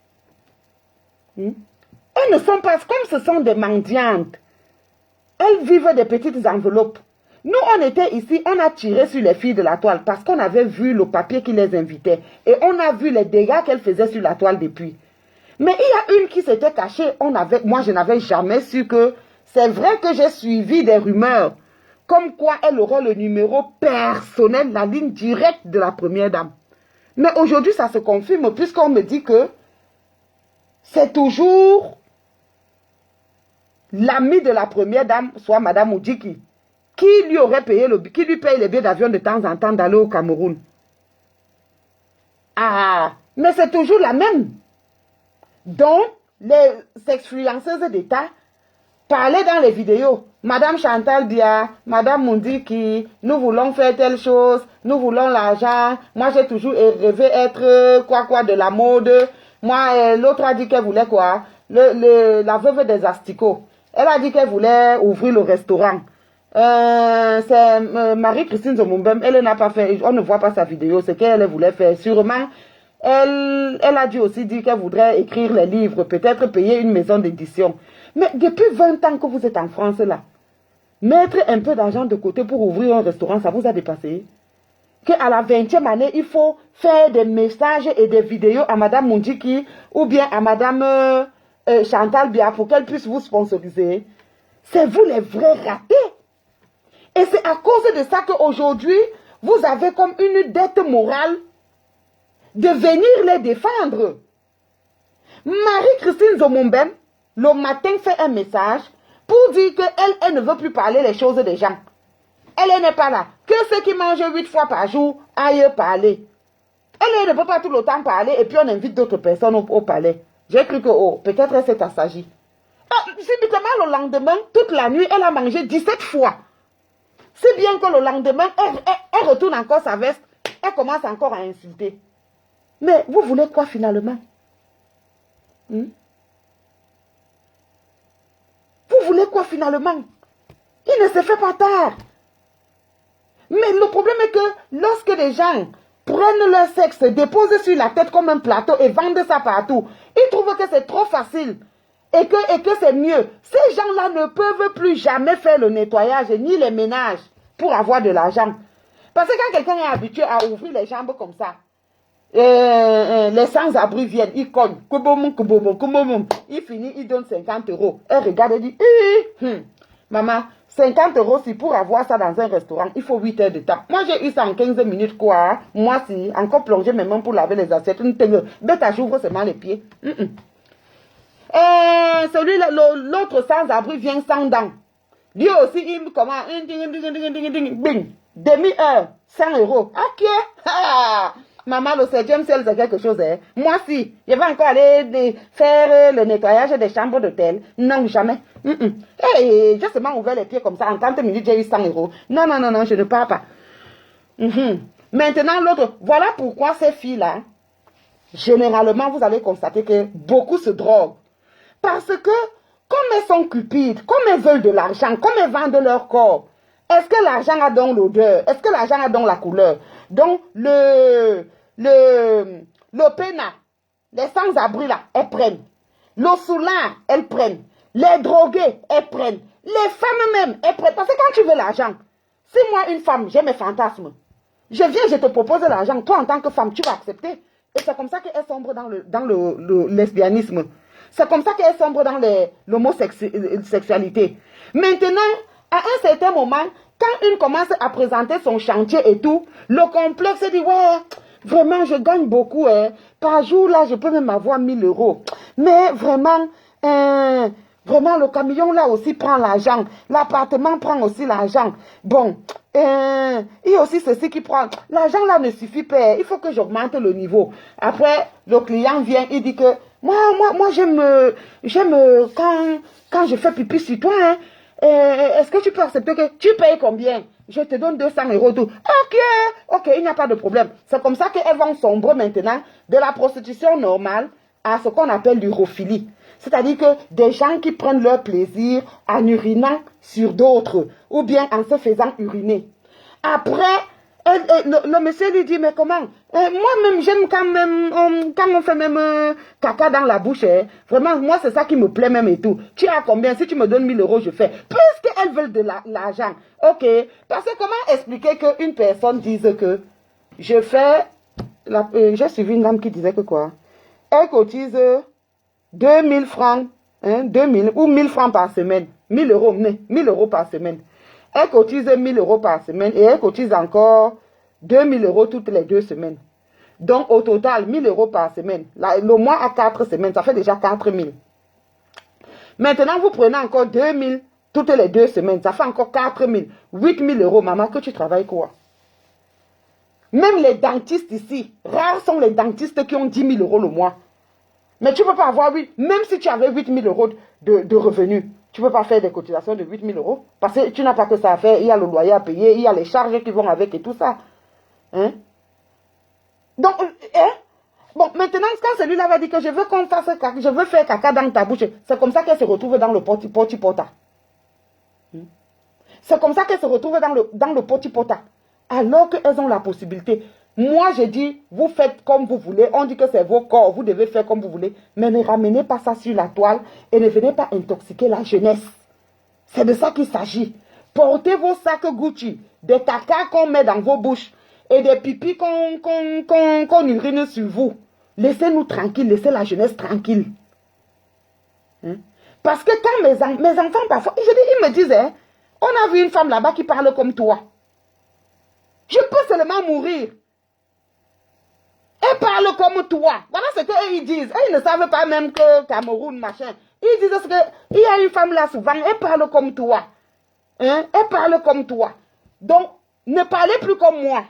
Elles ne sont pas, comme ce sont des mendiantes, elles vivent des petites enveloppes. Nous, on était ici, on a tiré sur les filles de la toile parce qu'on avait vu le papier qui les invitait. Et on a vu les dégâts qu'elles faisaient sur la toile depuis. Mais il y a une qui s'était cachée. Moi, je n'avais jamais su que... C'est vrai que j'ai suivi des rumeurs. Comme quoi elle aurait le numéro personnel, la ligne directe de la première dame. Mais aujourd'hui, ça se confirme puisqu'on me dit que c'est toujours l'ami de la première dame, soit Madame Oudjiki, qui lui paye les billets d'avion de temps en temps d'aller au Cameroun. Ah, mais c'est toujours la même. Donc, les influenceuses d'État parlaient dans les vidéos. Madame Chantal Dia, Madame Mundiki, nous voulons faire telle chose, nous voulons l'argent. Moi, j'ai toujours rêvé être quoi de la mode. Moi, l'autre a dit qu'elle voulait quoi? La veuve des asticots. Elle a dit qu'elle voulait ouvrir le restaurant. C'est Marie-Christine Zomumbem. Elle n'a pas fait, on ne voit pas sa vidéo, c'est qu'elle voulait faire. Sûrement, elle a dû aussi dire qu'elle voudrait écrire les livres, peut-être payer une maison d'édition. Mais depuis 20 ans que vous êtes en France là, mettre un peu d'argent de côté pour ouvrir un restaurant, ça vous a dépassé? Qu'à la 20e année, il faut faire des messages et des vidéos à Madame Mundiki ou bien à Madame Chantal Bia pour qu'elle puisse vous sponsoriser. C'est vous les vrais ratés. Et c'est à cause de ça qu'aujourd'hui, vous avez comme une dette morale de venir les défendre. Marie-Christine Zomumbem, le matin, fait un message pour dire qu'elle ne veut plus parler les choses des gens. Elle n'est pas là. Que ceux qui mangent 8 fois par jour aillent parler. Elle ne peut pas tout le temps parler et puis on invite d'autres personnes au palais. J'ai cru que, peut-être elle s'est assagie. Subitement, le lendemain, toute la nuit, elle a mangé 17 fois. C'est bien que le lendemain, elle retourne encore sa veste. Elle commence encore à insulter. Mais vous voulez quoi finalement? Vous voulez quoi finalement? Il ne se fait pas tard. Mais le problème est que lorsque les gens prennent leur sexe, déposent sur la tête comme un plateau et vendent ça partout, ils trouvent que c'est trop facile et que c'est mieux. Ces gens-là ne peuvent plus jamais faire le nettoyage ni les ménages pour avoir de l'argent. Parce que quand quelqu'un est habitué à ouvrir les jambes comme ça, les sans-abri viennent, ils cognent, il finit, il donne 50 €. Elle regarde et dit, maman, 50 €, si pour avoir ça dans un restaurant, il faut 8 heures de temps. Moi, j'ai eu ça en 15 minutes, quoi. Moi, si, encore plonger mes mains pour laver les assiettes, bête à j'ouvre seulement les pieds. Celui-là, l'autre sans-abri vient sans dents. Lui aussi, il commence, bing, demi-heure, 100 €. Ok, maman, le 7e ciel, c'est quelque chose. Hein. Moi, si, je vais encore aller faire le nettoyage des chambres d'hôtel. Non, jamais. Hey, j'ai seulement ouvert les pieds comme ça. En 30 minutes, j'ai eu 100 euros. Non, non, non, non, je ne pars pas. Maintenant, l'autre. Voilà pourquoi ces filles-là, généralement, vous allez constater que beaucoup se droguent. Parce que, comme elles sont cupides, comme elles veulent de l'argent, comme elles vendent leur corps, est-ce que l'argent a donc l'odeur? Est-ce que l'argent a donc la couleur? Donc, le pena, les sans-abri là, elles prennent. Le soulard, elles prennent. Les drogués, elles prennent. Les femmes même, elles prennent. Parce que quand tu veux l'argent, si moi, une femme, j'ai mes fantasmes, je viens, je te propose l'argent, toi en tant que femme, tu vas accepter. Et c'est comme ça qu'elles sombrent dans le lesbianisme. C'est comme ça qu'elles sombrent dans l'homosexualité. Maintenant, à un certain moment, quand une commence à présenter son chantier et tout, le complexe dit, ouais, vraiment, je gagne beaucoup. Hein. Par jour, là, je peux même avoir 1000 euros. Mais vraiment, vraiment, le camion, là, aussi prend l'argent. L'appartement prend aussi l'argent. Bon, il y a aussi ceci qui prend. L'argent, là, ne suffit pas. Il faut que j'augmente le niveau. Après, le client vient, il dit que, moi, j'aime quand je fais pipi sur toi, hein. Est-ce que tu peux accepter que tu payes combien? Je te donne 200 euros tout. Ok, il n'y a pas de problème. C'est comme ça qu'elles vont sombrer maintenant de la prostitution normale à ce qu'on appelle l'urophilie. C'est-à-dire que des gens qui prennent leur plaisir en urinant sur d'autres ou bien en se faisant uriner. Après, le monsieur lui dit, mais comment? Moi-même, j'aime quand on fait même caca dans la bouche. Hein. Vraiment, moi, c'est ça qui me plaît même et tout. Tu as combien? Si tu me donnes 1000 euros, je fais. Puisqu'elles veulent de l'argent. Ok. Parce que comment expliquer qu'une personne dise que je fais... j'ai suivi une dame qui disait que quoi? Elle cotise 2000 francs, hein, 2000 ou 1000 francs par semaine. 1000 euros, 1000 euros par semaine. Elle cotise 1000 euros par semaine et elle cotise encore 2000 euros toutes les 2 semaines. Donc, au total, 1000 euros par semaine. Le mois à 4 semaines, ça fait déjà 4000. Maintenant, vous prenez encore 2000 toutes les 2 semaines. Ça fait encore 4000. 8000 euros, maman, que tu travailles quoi? Même les dentistes ici, rares sont les dentistes qui ont 10 000 euros le mois. Mais tu ne peux pas avoir, même si tu avais 8000 euros de revenus, tu ne peux pas faire des cotisations de 8000 euros. Parce que tu n'as pas que ça à faire. Il y a le loyer à payer, il y a les charges qui vont avec et tout ça. Hein? Donc, bon, maintenant, quand celui-là va dire que je veux qu'on fasse caca, je veux faire caca dans ta bouche, c'est comme ça qu'elle se retrouve dans le poti-pota. C'est comme ça qu'elle se retrouve dans le poti-pota. Alors qu'elles ont la possibilité. Moi, je dis, vous faites comme vous voulez. On dit que c'est vos corps, vous devez faire comme vous voulez. Mais ne ramenez pas ça sur la toile et ne venez pas intoxiquer la jeunesse. C'est de ça qu'il s'agit. Portez vos sacs Gucci, des caca qu'on met dans vos bouches et des pipis qu'on urine sur vous. Laissez-nous tranquilles, laissez la jeunesse tranquille. Hein? Parce que quand mes enfants, parfois, ils me disent, hein, on a vu une femme là-bas qui parle comme toi. Je peux seulement mourir. Elle parle comme toi. Voilà ce qu'ils disent. Ils ne savent pas même que Cameroun, machin. Ils disent qu'il y a une femme là souvent, elle parle comme toi. Hein? Elle parle comme toi. Donc, ne parlez plus comme moi.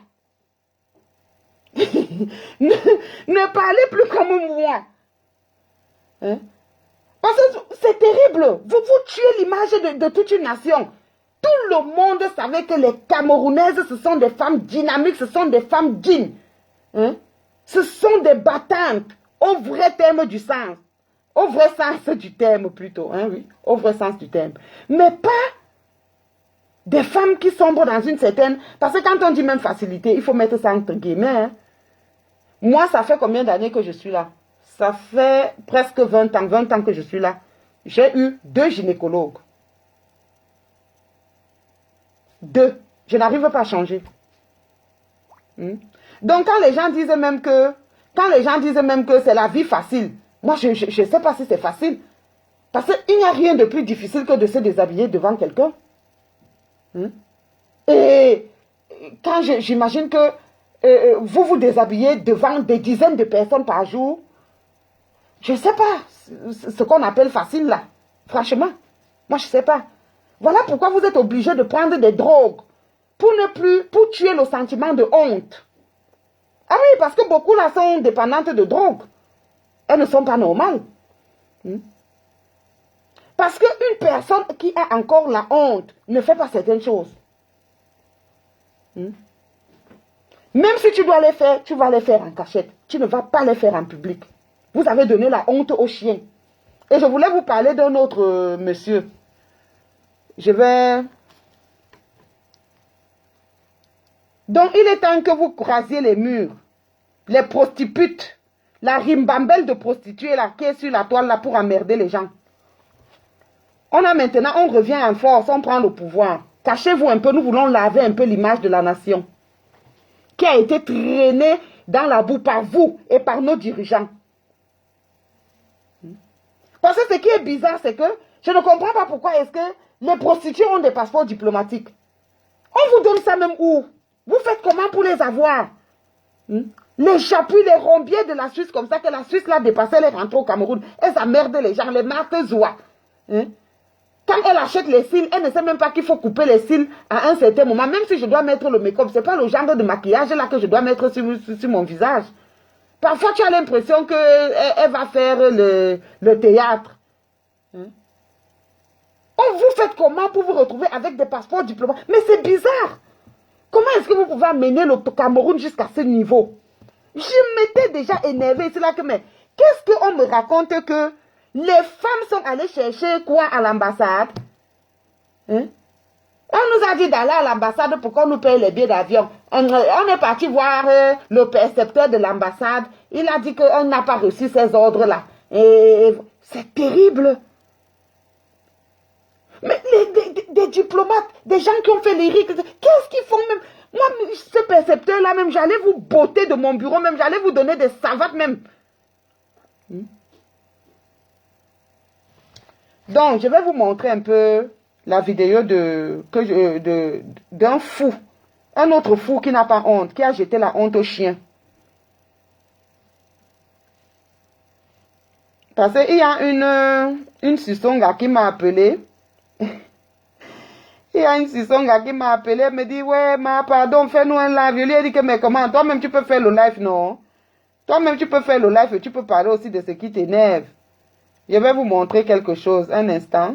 ne parlez plus comme moi. Hein? Parce que c'est terrible. Vous tuez l'image de toute une nation. Tout le monde savait que les Camerounaises, ce sont des femmes dynamiques, ce sont des femmes dignes. Hein? Ce sont des battantes, au vrai terme du sens. Au vrai sens du terme plutôt. Hein, oui, au vrai sens du terme. Mais pas des femmes qui sombrent dans une certaine... Parce que quand on dit même facilité, il faut mettre ça entre guillemets. Hein. Moi, ça fait combien d'années que je suis là? Ça fait presque 20 ans que je suis là. J'ai eu 2 gynécologues. 2. Je n'arrive pas à changer. Donc, quand les gens disent même que c'est la vie facile, moi, je ne sais pas si c'est facile. Parce qu'il n'y a rien de plus difficile que de se déshabiller devant quelqu'un. Et quand j'imagine que vous vous déshabillez devant des dizaines de personnes par jour, je ne sais pas ce qu'on appelle facile là. Franchement, moi, je ne sais pas. Voilà pourquoi vous êtes obligé de prendre des drogues pour tuer le sentiment de honte. Ah oui, parce que beaucoup là sont dépendantes de drogue. Elles ne sont pas normales. Parce qu'une personne qui a encore la honte ne fait pas certaines choses. Même si tu dois les faire, tu vas les faire en cachette. Tu ne vas pas les faire en public. Vous avez donné la honte aux chiens. Et je voulais vous parler d'un autre monsieur. Je vais... Donc, il est temps que vous rasiez les murs. Les prostitutes. La rimbambelle de prostituées là, qui est sur la toile là pour emmerder les gens. On revient en force, on prend le pouvoir. Cachez-vous un peu, nous voulons laver un peu l'image de la nation. Qui a été traînée dans la boue par vous et par nos dirigeants. Parce que ce qui est bizarre, c'est que je ne comprends pas pourquoi est-ce que les prostituées ont des passeports diplomatiques. On vous donne ça même où? Vous faites comment pour les avoir? Les chapuis, les rombiers de la Suisse, comme ça que la Suisse l'a dépassé, elle est rentrée au Cameroun. Elle s'emmerde les gens, les marques Zoua. Quand elle achète les cils, elle ne sait même pas qu'il faut couper les cils à un certain moment. Même si je dois mettre le make-up, ce n'est pas le genre de maquillage là que je dois mettre sur mon visage. Parfois, tu as l'impression qu'elle va faire le théâtre. Vous faites comment pour vous retrouver avec des passeports diplomatiques? Mais c'est bizarre. Comment est-ce que vous pouvez amener le Cameroun jusqu'à ce niveau? Je m'étais déjà énervée. C'est là que, mais qu'est-ce qu'on me raconte que les femmes sont allées chercher quoi à l'ambassade? On nous a dit d'aller à l'ambassade pour qu'on nous paye les billets d'avion. On est parti voir le percepteur de l'ambassade. Il a dit qu'on n'a pas reçu ces ordres-là. Et c'est terrible. Mais des diplomates, des gens qui ont fait les rites, qu'est-ce qu'ils font même? Moi, ce percepteur-là même, j'allais vous botter de mon bureau même, j'allais vous donner des savates même. Donc, je vais vous montrer un peu la vidéo d'un fou. Un autre fou qui n'a pas honte, qui a jeté la honte au chien. Parce qu'il y a une Sissonga qui m'a appelé. Il y a une Sissonga qui m'a appelé, elle me dit, ouais, pardon, fais-nous un live. Je lui ai dit que, mais comment, toi-même tu peux faire le live, non? Toi-même tu peux faire le live et tu peux parler aussi de ce qui t'énerve. Je vais vous montrer quelque chose, un instant.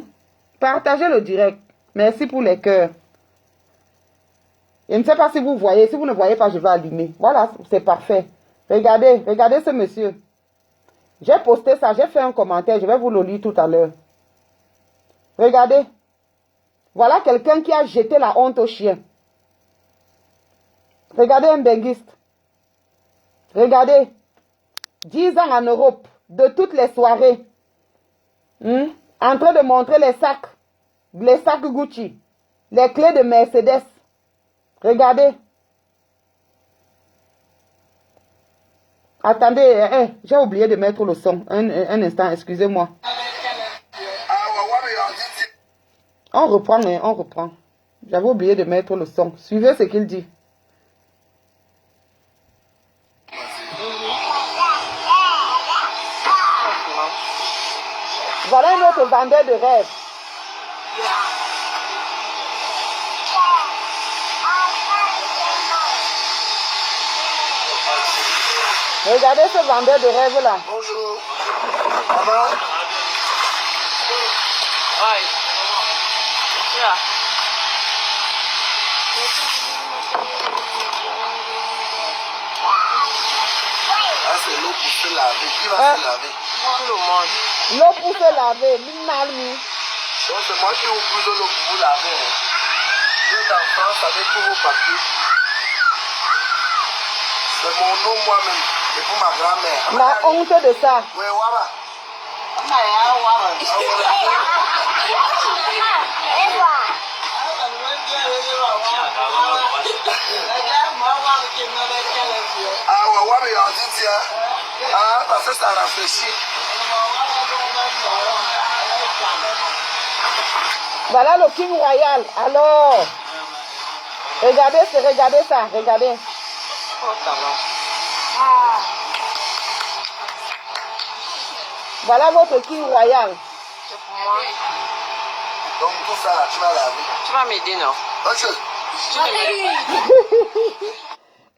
Partagez le direct. Merci pour les cœurs. Je ne sais pas si vous voyez. Si vous ne voyez pas, je vais allumer. Voilà, c'est parfait. Regardez ce monsieur. J'ai posté ça, j'ai fait un commentaire. Je vais vous le lire tout à l'heure. Regardez. Voilà quelqu'un qui a jeté la honte au chien. Regardez un benguiste. Regardez. 10 ans en Europe, de toutes les soirées. En train de montrer les sacs Gucci, les clés de Mercedes. Regardez. Attendez, j'ai oublié de mettre le son. Un instant, excusez-moi. On reprend, on reprend. J'avais oublié de mettre le son. Suivez ce qu'il dit. Voilà un autre vendeur de rêves. Regardez ce vendeur de rêves là. Bonjour. Maman. Hi. Yeah. Ah, c'est l'eau pour se laver. Qui va se laver? Tout le monde. L'eau pour se laver. Donc c'est moi qui vous pousse l'eau pour vous laver. Vous êtes en France avec tous vos papiers. C'est mon nom moi-même. Et pour ma grand-mère. La honte de ça. Oui, Waba. Ah, Waba, il a dit tiens. Ah, parce que ça rafraîchit. Voilà le King Royal. Alors, regardez ça, regardez. Voilà votre King Royal. C'est pour moi. Donc tout ça là, tu vas laver. Tu vas m'aider, non? Ok. Tu ne m'aides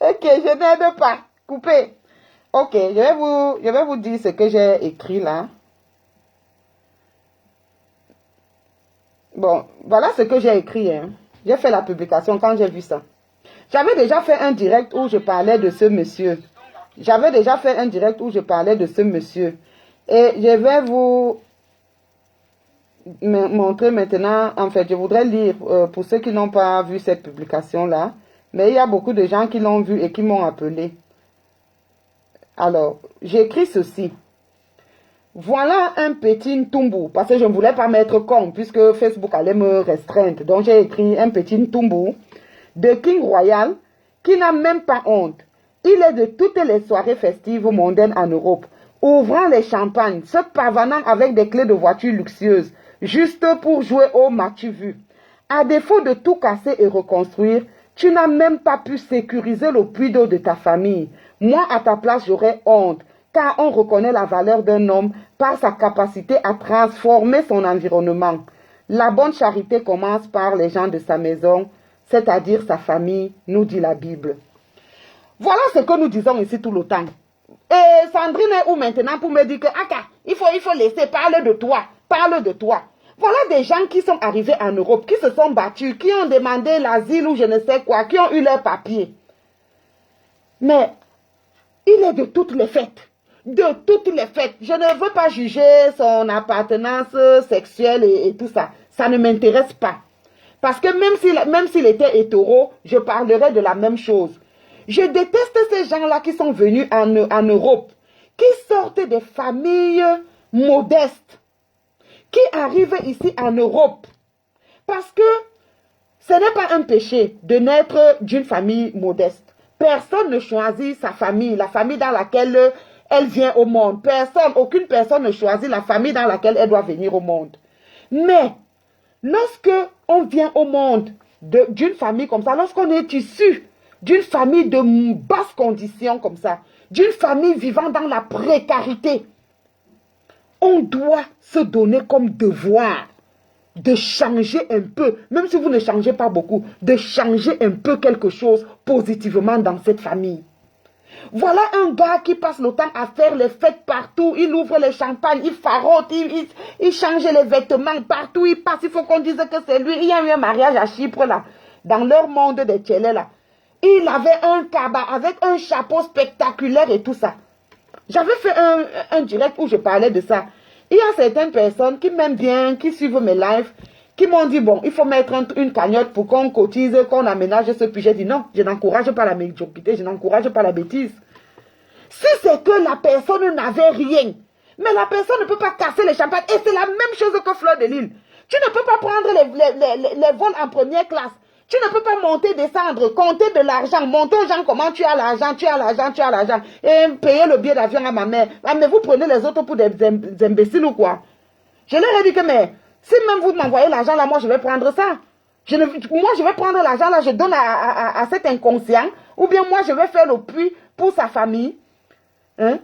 Ok, je n'aide pas. Coupez. Ok, je vais vous dire ce que j'ai écrit là. Bon, voilà ce que j'ai écrit. Hein. J'ai fait la publication quand j'ai vu ça. J'avais déjà fait un direct où je parlais de ce monsieur. J'avais déjà fait un direct où je parlais de ce monsieur. Et je vais vous montrer maintenant. En fait, je voudrais lire pour ceux qui n'ont pas vu cette publication-là. Mais il y a beaucoup de gens qui l'ont vu et qui m'ont appelé. Alors, j'ai écrit ceci. Voilà un petit Ntumbu, parce que je ne voulais pas mettre con, puisque Facebook allait me restreindre. Donc, j'ai écrit un petit Ntumbu de King Royal, qui n'a même pas honte. Il est de toutes les soirées festives mondaines en Europe, ouvrant les champagnes, se pavanant avec des clés de voiture luxueuses, juste pour jouer au match vu. À défaut de tout casser et reconstruire, tu n'as même pas pu sécuriser le puits d'eau de ta famille. Moi, à ta place, j'aurais honte, car on reconnaît la valeur d'un homme par sa capacité à transformer son environnement. La bonne charité commence par les gens de sa maison, c'est-à-dire sa famille, nous dit la Bible. Voilà ce que nous disons ici tout le temps. Et Sandrine est où maintenant pour me dire que, Aka, il faut laisser parler de toi, parle de toi. Voilà des gens qui sont arrivés en Europe, qui se sont battus, qui ont demandé l'asile ou je ne sais quoi, qui ont eu leurs papiers. Mais il est de toutes les fêtes. De toutes les fêtes. Je ne veux pas juger son appartenance sexuelle et tout ça. Ça ne m'intéresse pas. Parce que même s'il était hétéro, je parlerais de la même chose. Je déteste ces gens-là qui sont venus en Europe, qui sortent des familles modestes, qui arrivent ici en Europe. Parce que ce n'est pas un péché de naître d'une famille modeste. Personne ne choisit sa famille, la famille dans laquelle elle vient au monde. Aucune personne ne choisit la famille dans laquelle elle doit venir au monde. Mais lorsque on vient au monde d'une famille comme ça, lorsqu'on est issu d'une famille de basses conditions comme ça, d'une famille vivant dans la précarité, on doit se donner comme devoir de changer un peu, même si vous ne changez pas beaucoup, de changer un peu quelque chose positivement dans cette famille. Voilà un gars qui passe le temps à faire les fêtes partout, il ouvre les champagnes, il farote, il change les vêtements partout, il passe, il faut qu'on dise que c'est lui. Il y a eu un mariage à Chypre là, dans leur monde des Tchélé là. Il avait un cabas avec un chapeau spectaculaire et tout ça. J'avais fait un direct où je parlais de ça. Il y a certaines personnes qui m'aiment bien, qui suivent mes lives, qui m'ont dit, bon, il faut mettre une cagnotte pour qu'on cotise, qu'on aménage ce puits. J'ai dit non, je n'encourage pas la médiocrité, je n'encourage pas la bêtise. Si c'est que la personne n'avait rien, mais la personne ne peut pas casser les champagnes, et c'est la même chose que Fleur de Lille. Tu ne peux pas prendre les vols en première classe. Tu ne peux pas monter, descendre, compter de l'argent, montrer aux gens comment tu as l'argent, et payer le billet d'avion à ma mère. Ah, mais vous prenez les autres pour des imbéciles ou quoi? Je leur ai dit que, mais si même vous m'envoyez l'argent là, moi je vais prendre ça. Moi je vais prendre l'argent là, je donne à cet inconscient, ou bien moi je vais faire le puits pour sa famille. Hein?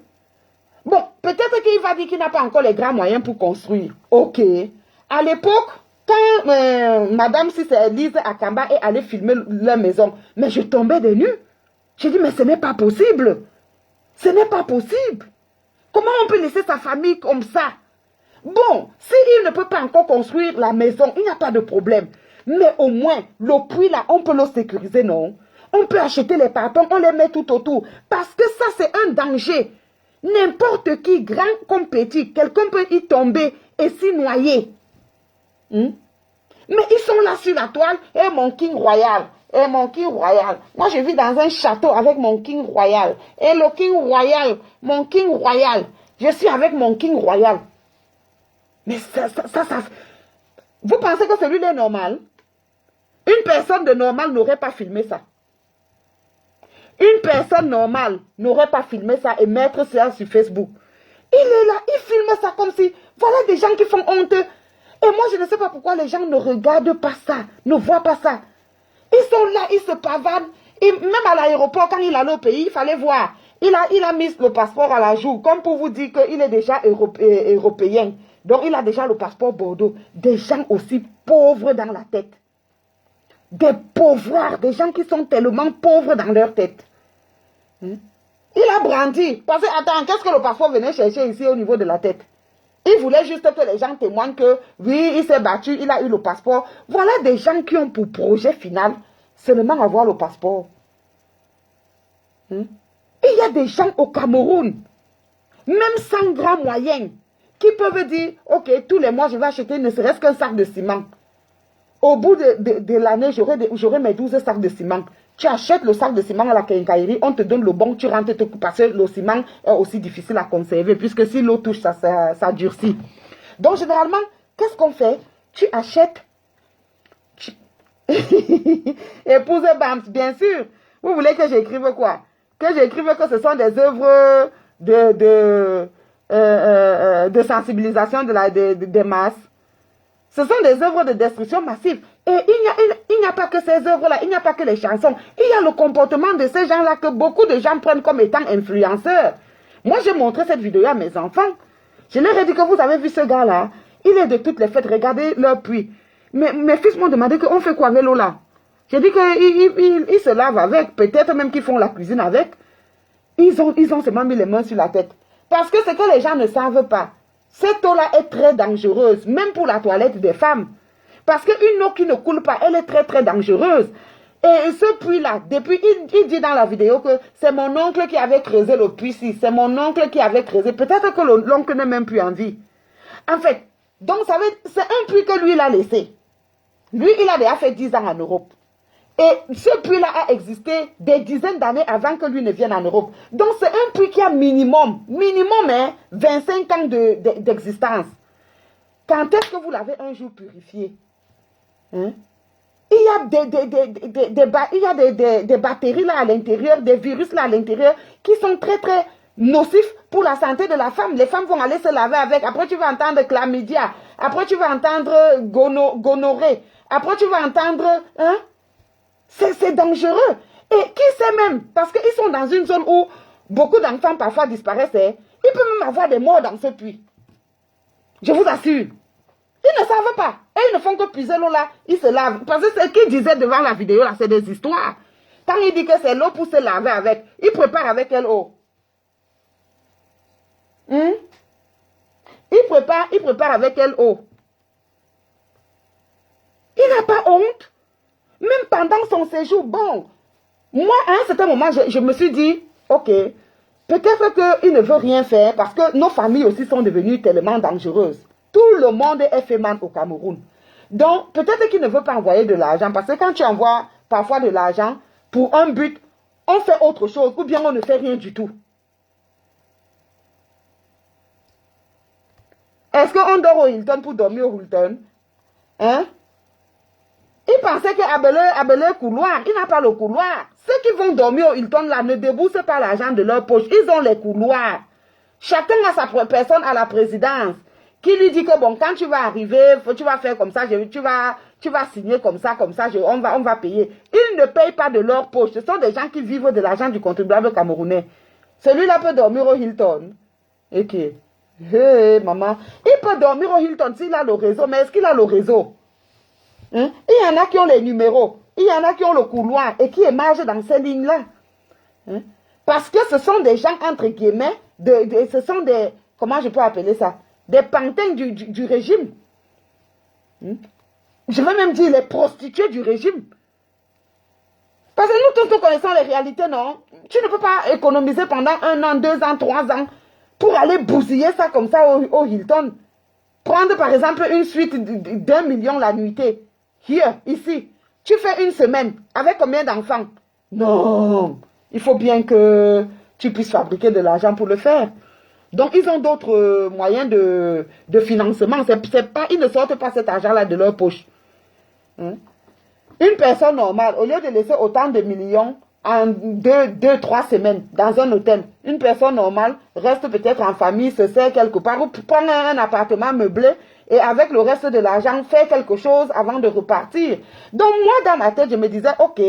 Bon, peut-être qu'il va dire qu'il n'a pas encore les grands moyens pour construire. Ok. À l'époque, quand Madame, si c'est Lise Akamba, est allée filmer leur maison, mais je tombais des nues. J'ai dit, mais ce n'est pas possible. Ce n'est pas possible. Comment on peut laisser sa famille comme ça? Bon, s'il ne peut pas encore construire la maison, il n'y a pas de problème. Mais au moins, le puits là, on peut le sécuriser, non? On peut acheter les parpaings, on les met tout autour. Parce que ça, c'est un danger. N'importe qui, grand comme petit, quelqu'un peut y tomber et s'y noyer. Mais ils sont là sur la toile, et mon King Royal, et mon King Royal. Moi, je vis dans un château avec mon King Royal. Et le King Royal, mon King Royal. Je suis avec mon King Royal. Mais ça, vous pensez que celui-là est normal? Une personne de normal n'aurait pas filmé ça. Une personne normale n'aurait pas filmé ça et mettre ça sur Facebook. Il est là, il filme ça comme si... Voilà des gens qui font honte. Et moi, je ne sais pas pourquoi les gens ne regardent pas ça, ne voient pas ça. Ils sont là, ils se pavadent. Et même à l'aéroport, quand il allait au pays, il fallait voir. Il a mis le passeport à la joue, comme pour vous dire qu'il est déjà européen. Donc, il a déjà le passeport Bordeaux. Des gens aussi pauvres dans la tête. Des pauvres, des gens qui sont tellement pauvres dans leur tête. Il a brandi. Parce que, attends, qu'est-ce que le passeport venait chercher ici au niveau de la tête? Il voulait juste que les gens témoignent que, oui, il s'est battu, il a eu le passeport. Voilà des gens qui ont pour projet final seulement avoir le passeport. Il y a des gens au Cameroun, même sans grands moyens, qui peuvent dire, ok, tous les mois, je vais acheter ne serait-ce qu'un sac de ciment. Au bout de l'année, j'aurai mes 12 sacs de ciment. Tu achètes le sac de ciment à la quincaillerie, on te donne le bon, tu rentres, parce que le ciment est aussi difficile à conserver, puisque si l'eau touche, ça durcit. Donc, généralement, qu'est-ce qu'on fait? Tu achètes. Épouse Bams, bien sûr. Vous voulez que j'écrive quoi? Que j'écrive que ce sont des œuvres de sensibilisation des masses. Ce sont des œuvres de destruction massive. Et il n'y a pas que ces œuvres-là, il n'y a pas que les chansons. Il y a le comportement de ces gens-là que beaucoup de gens prennent comme étant influenceurs. Moi, j'ai montré cette vidéo à mes enfants. Je leur ai dit que vous avez vu ce gars-là. Il est de toutes les fêtes. Regardez leur puits. Mais mes fils m'ont demandé qu'on fait quoi avec l'eau là. J'ai dit qu'ils se lavent avec. Peut-être même qu'ils font la cuisine avec. Ils ont seulement mis les mains sur la tête. Parce que ce que les gens ne savent pas, cette eau-là est très dangereuse, même pour la toilette des femmes. Parce qu'une eau qui ne coule pas, elle est très très dangereuse. Et ce puits-là, depuis, il dit dans la vidéo que c'est mon oncle qui avait creusé le puits-ci. C'est mon oncle qui avait creusé. Peut-être que l'oncle n'est même plus en vie. En fait, donc c'est un puits que lui, il a laissé. Lui, il a déjà fait 10 ans en Europe. Et ce puits-là a existé des dizaines d'années avant que lui ne vienne en Europe. Donc, c'est un puits qui a minimum, 25 ans d'existence. Quand est-ce que vous l'avez un jour purifié? Il y a des bactéries là à l'intérieur, des virus là à l'intérieur qui sont très, très nocifs pour la santé de la femme. Les femmes vont aller se laver avec. Après, tu vas entendre chlamydia. Après, tu vas entendre gonorrhée. Après, tu vas entendre... C'est dangereux. Et qui sait même, parce qu'ils sont dans une zone où beaucoup d'enfants parfois disparaissent, ils peuvent même avoir des morts dans ce puits. Je vous assure. Ils ne savent pas. Et ils ne font que puiser l'eau là, ils se lavent. Parce que ce qu'ils disaient devant la vidéo là, c'est des histoires. Quand il dit que c'est l'eau pour se laver avec, il prépare avec quelle eau? Il prépare avec quelle eau? Il n'a pas honte. Même pendant son séjour, bon, moi, à un certain moment, je me suis dit, ok, peut-être qu'il ne veut rien faire parce que nos familles aussi sont devenues tellement dangereuses. Tout le monde est fait mal au Cameroun. Donc, peut-être qu'il ne veut pas envoyer de l'argent parce que quand tu envoies parfois de l'argent pour un but, on fait autre chose ou bien on ne fait rien du tout. Est-ce qu'on dort au Hilton pour dormir au Hilton? Hein? Il pensait qu'Abelé couloir, il n'a pas le couloir. Ceux qui vont dormir au Hilton là ne déboursent pas l'argent de leur poche. Ils ont les couloirs. Chacun a sa personne à la présidence qui lui dit que bon, quand tu vas arriver, tu vas faire comme ça, tu vas signer comme ça, on va payer. Ils ne payent pas de leur poche. Ce sont des gens qui vivent de l'argent du contribuable camerounais. Celui-là peut dormir au Hilton. Ok. Hey, maman. Il peut dormir au Hilton s'il a le réseau, mais est-ce qu'il a le réseau? Il y en a qui ont les numéros, il y en a qui ont le couloir et qui émargent dans ces lignes-là. Parce que ce sont des gens, entre guillemets, ce sont des, comment je peux appeler ça? Des pantins du régime. Je vais même dire les prostituées du régime. Parce que nous tous connaissons les réalités, non? Tu ne peux pas économiser pendant 1 an, 2 ans, 3 ans pour aller bousiller ça comme ça au Hilton. Prendre par exemple une suite d'1 million la nuitée. Ici, tu fais une semaine avec combien d'enfants? Non, il faut bien que tu puisses fabriquer de l'argent pour le faire. Donc, ils ont d'autres moyens de financement. Ils ne sortent pas cet argent-là de leur poche. Une personne normale, au lieu de laisser autant de millions en 2-3 semaines dans un hôtel, une personne normale reste peut-être en famille, se sert quelque part, ou prend un appartement meublé et avec le reste de l'argent, fait quelque chose avant de repartir. Donc moi, dans ma tête, je me disais, ok,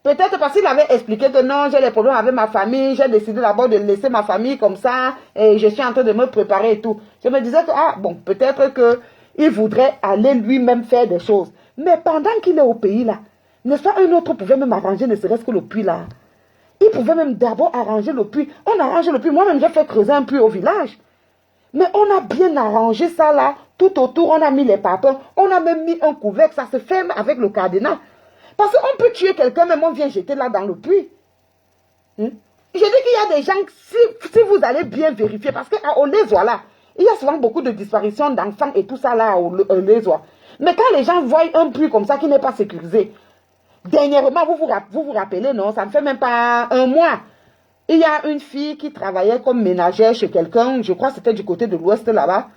peut-être parce qu'il avait expliqué que non, j'ai des problèmes avec ma famille, j'ai décidé d'abord de laisser ma famille comme ça, et je suis en train de me préparer et tout. Je me disais que, ah bon, peut-être qu'il voudrait aller lui-même faire des choses. Mais pendant qu'il est au pays là, n'est-ce pas un autre pouvait même arranger, ne serait-ce que le puits là. Ils pouvaient même d'abord arranger le puits. On arrange le puits. Moi-même, j'ai fait creuser un puits au village. Mais on a bien arrangé ça là. Tout autour, on a mis les papins. On a même mis un couvercle. Ça se ferme avec le cadenas. Parce qu'on peut tuer quelqu'un, même on vient jeter là dans le puits. Je dis qu'il y a des gens, si vous allez bien vérifier, parce qu'au Lézois là, il y a souvent beaucoup de disparitions d'enfants et tout ça là au Lézois. Mais quand les gens voient un puits comme ça qui n'est pas sécurisé, dernièrement, vous vous rappelez, non, ça ne fait même pas un mois. Il y a une fille qui travaillait comme ménagère chez quelqu'un, je crois que c'était du côté de l'ouest là-bas.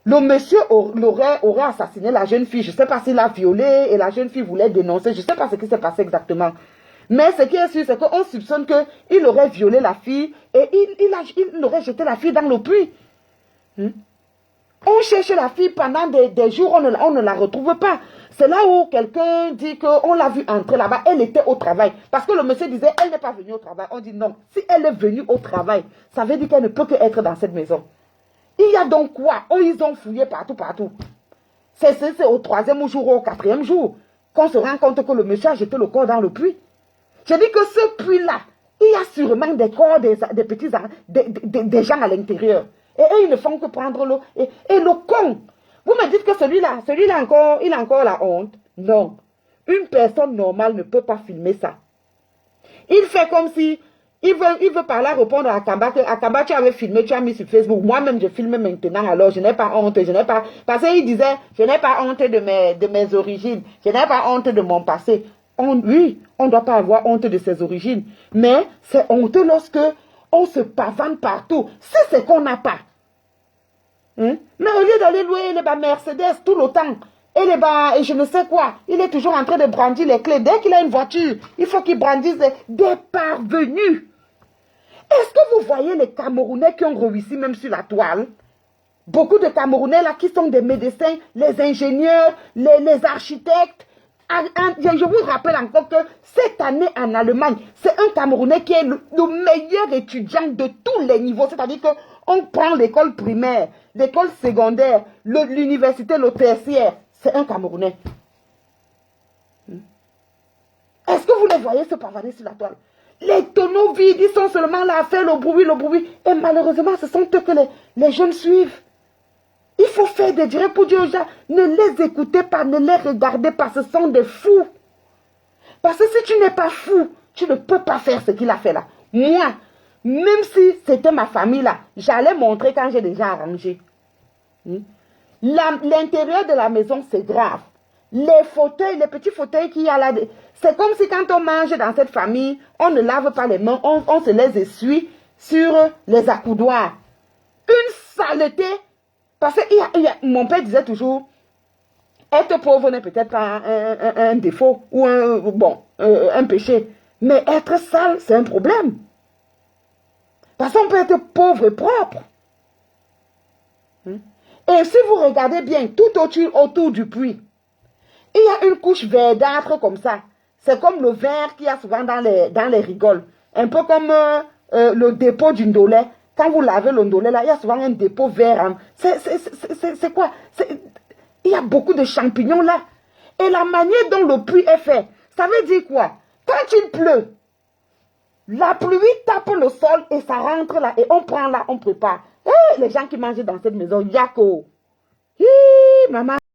Le monsieur aurait assassiné la jeune fille. Je ne sais pas s'il l'a violée et la jeune fille voulait dénoncer. Je ne sais pas ce qui s'est passé exactement. Mais ce qui est sûr, c'est qu'on soupçonne qu'il aurait violé la fille et il aurait jeté la fille dans le puits. On cherche la fille pendant des jours, on ne la retrouve pas. C'est là où quelqu'un dit qu'on l'a vue entrer là-bas, elle était au travail. Parce que le monsieur disait, elle n'est pas venue au travail. On dit non, si elle est venue au travail, ça veut dire qu'elle ne peut qu'être dans cette maison. Il y a donc quoi? Oh, ils ont fouillé partout, partout. C'est au 3e jour ou au 4e jour qu'on se rend compte que le monsieur a jeté le corps dans le puits. Je dis que ce puits-là, il y a sûrement des corps des petits des gens à l'intérieur. Et eux, ils ne font que prendre l'eau. Et le con, vous me dites que celui-là encore, il a encore la honte. Non. Une personne normale ne peut pas filmer ça. Il fait comme si, il veut par là répondre à Akamba, que Akamba, tu avais filmé, tu as mis sur Facebook. Moi-même, je filme maintenant, alors je n'ai pas honte, parce qu'il disait, je n'ai pas honte de mes origines, je n'ai pas honte de mon passé. Oui, on ne doit pas avoir honte de ses origines, mais c'est honteux lorsque on se pavane partout. C'est ce qu'on n'a pas. Mais au lieu d'aller louer les Mercedes tout le temps, et je ne sais quoi, il est toujours en train de brandir les clés. Dès qu'il a une voiture, il faut qu'il brandisse des parvenus. Est-ce que vous voyez les Camerounais qui ont réussi même sur la toile? Beaucoup de Camerounais là qui sont des médecins, les ingénieurs, les architectes. Je vous rappelle encore que cette année en Allemagne, c'est un Camerounais qui est le meilleur étudiant de tous les niveaux. C'est-à-dire qu'on prend l'école primaire, l'école secondaire, l'université, le tertiaire. C'est un Camerounais. Est-ce que vous les voyez se pavaner sur la toile? Les tonneaux vides, ils sont seulement là à faire le bruit. Et malheureusement, ce sont eux que les jeunes suivent. Il faut faire des directs pour dire aux gens, ne les écoutez pas, ne les regardez pas, ce sont des fous. Parce que si tu n'es pas fou, tu ne peux pas faire ce qu'il a fait là. Moi, même si c'était ma famille là, j'allais montrer quand j'ai déjà arrangé. L'intérieur de la maison, c'est grave. Les fauteuils, les petits fauteuils qu'il y a là, c'est comme si quand on mange dans cette famille, on ne lave pas les mains, on se les essuie sur les accoudoirs. Une saleté. Parce que mon père disait toujours, être pauvre n'est peut-être pas un défaut ou un péché. Mais être sale, c'est un problème. Parce qu'on peut être pauvre et propre. Et si vous regardez bien, tout autour du puits, il y a une couche verdâtre comme ça. C'est comme le verre qu'il y a souvent dans les rigoles. Un peu comme le dépôt d'une dolée. Quand vous lavez le ndolé là, il y a souvent un dépôt vert. C'est quoi? Il y a beaucoup de champignons là. Et la manière dont le puits est fait, ça veut dire quoi? Quand il pleut, la pluie tape le sol et ça rentre là. Et on prend là, on prépare. Les gens qui mangent dans cette maison, yako. Maman.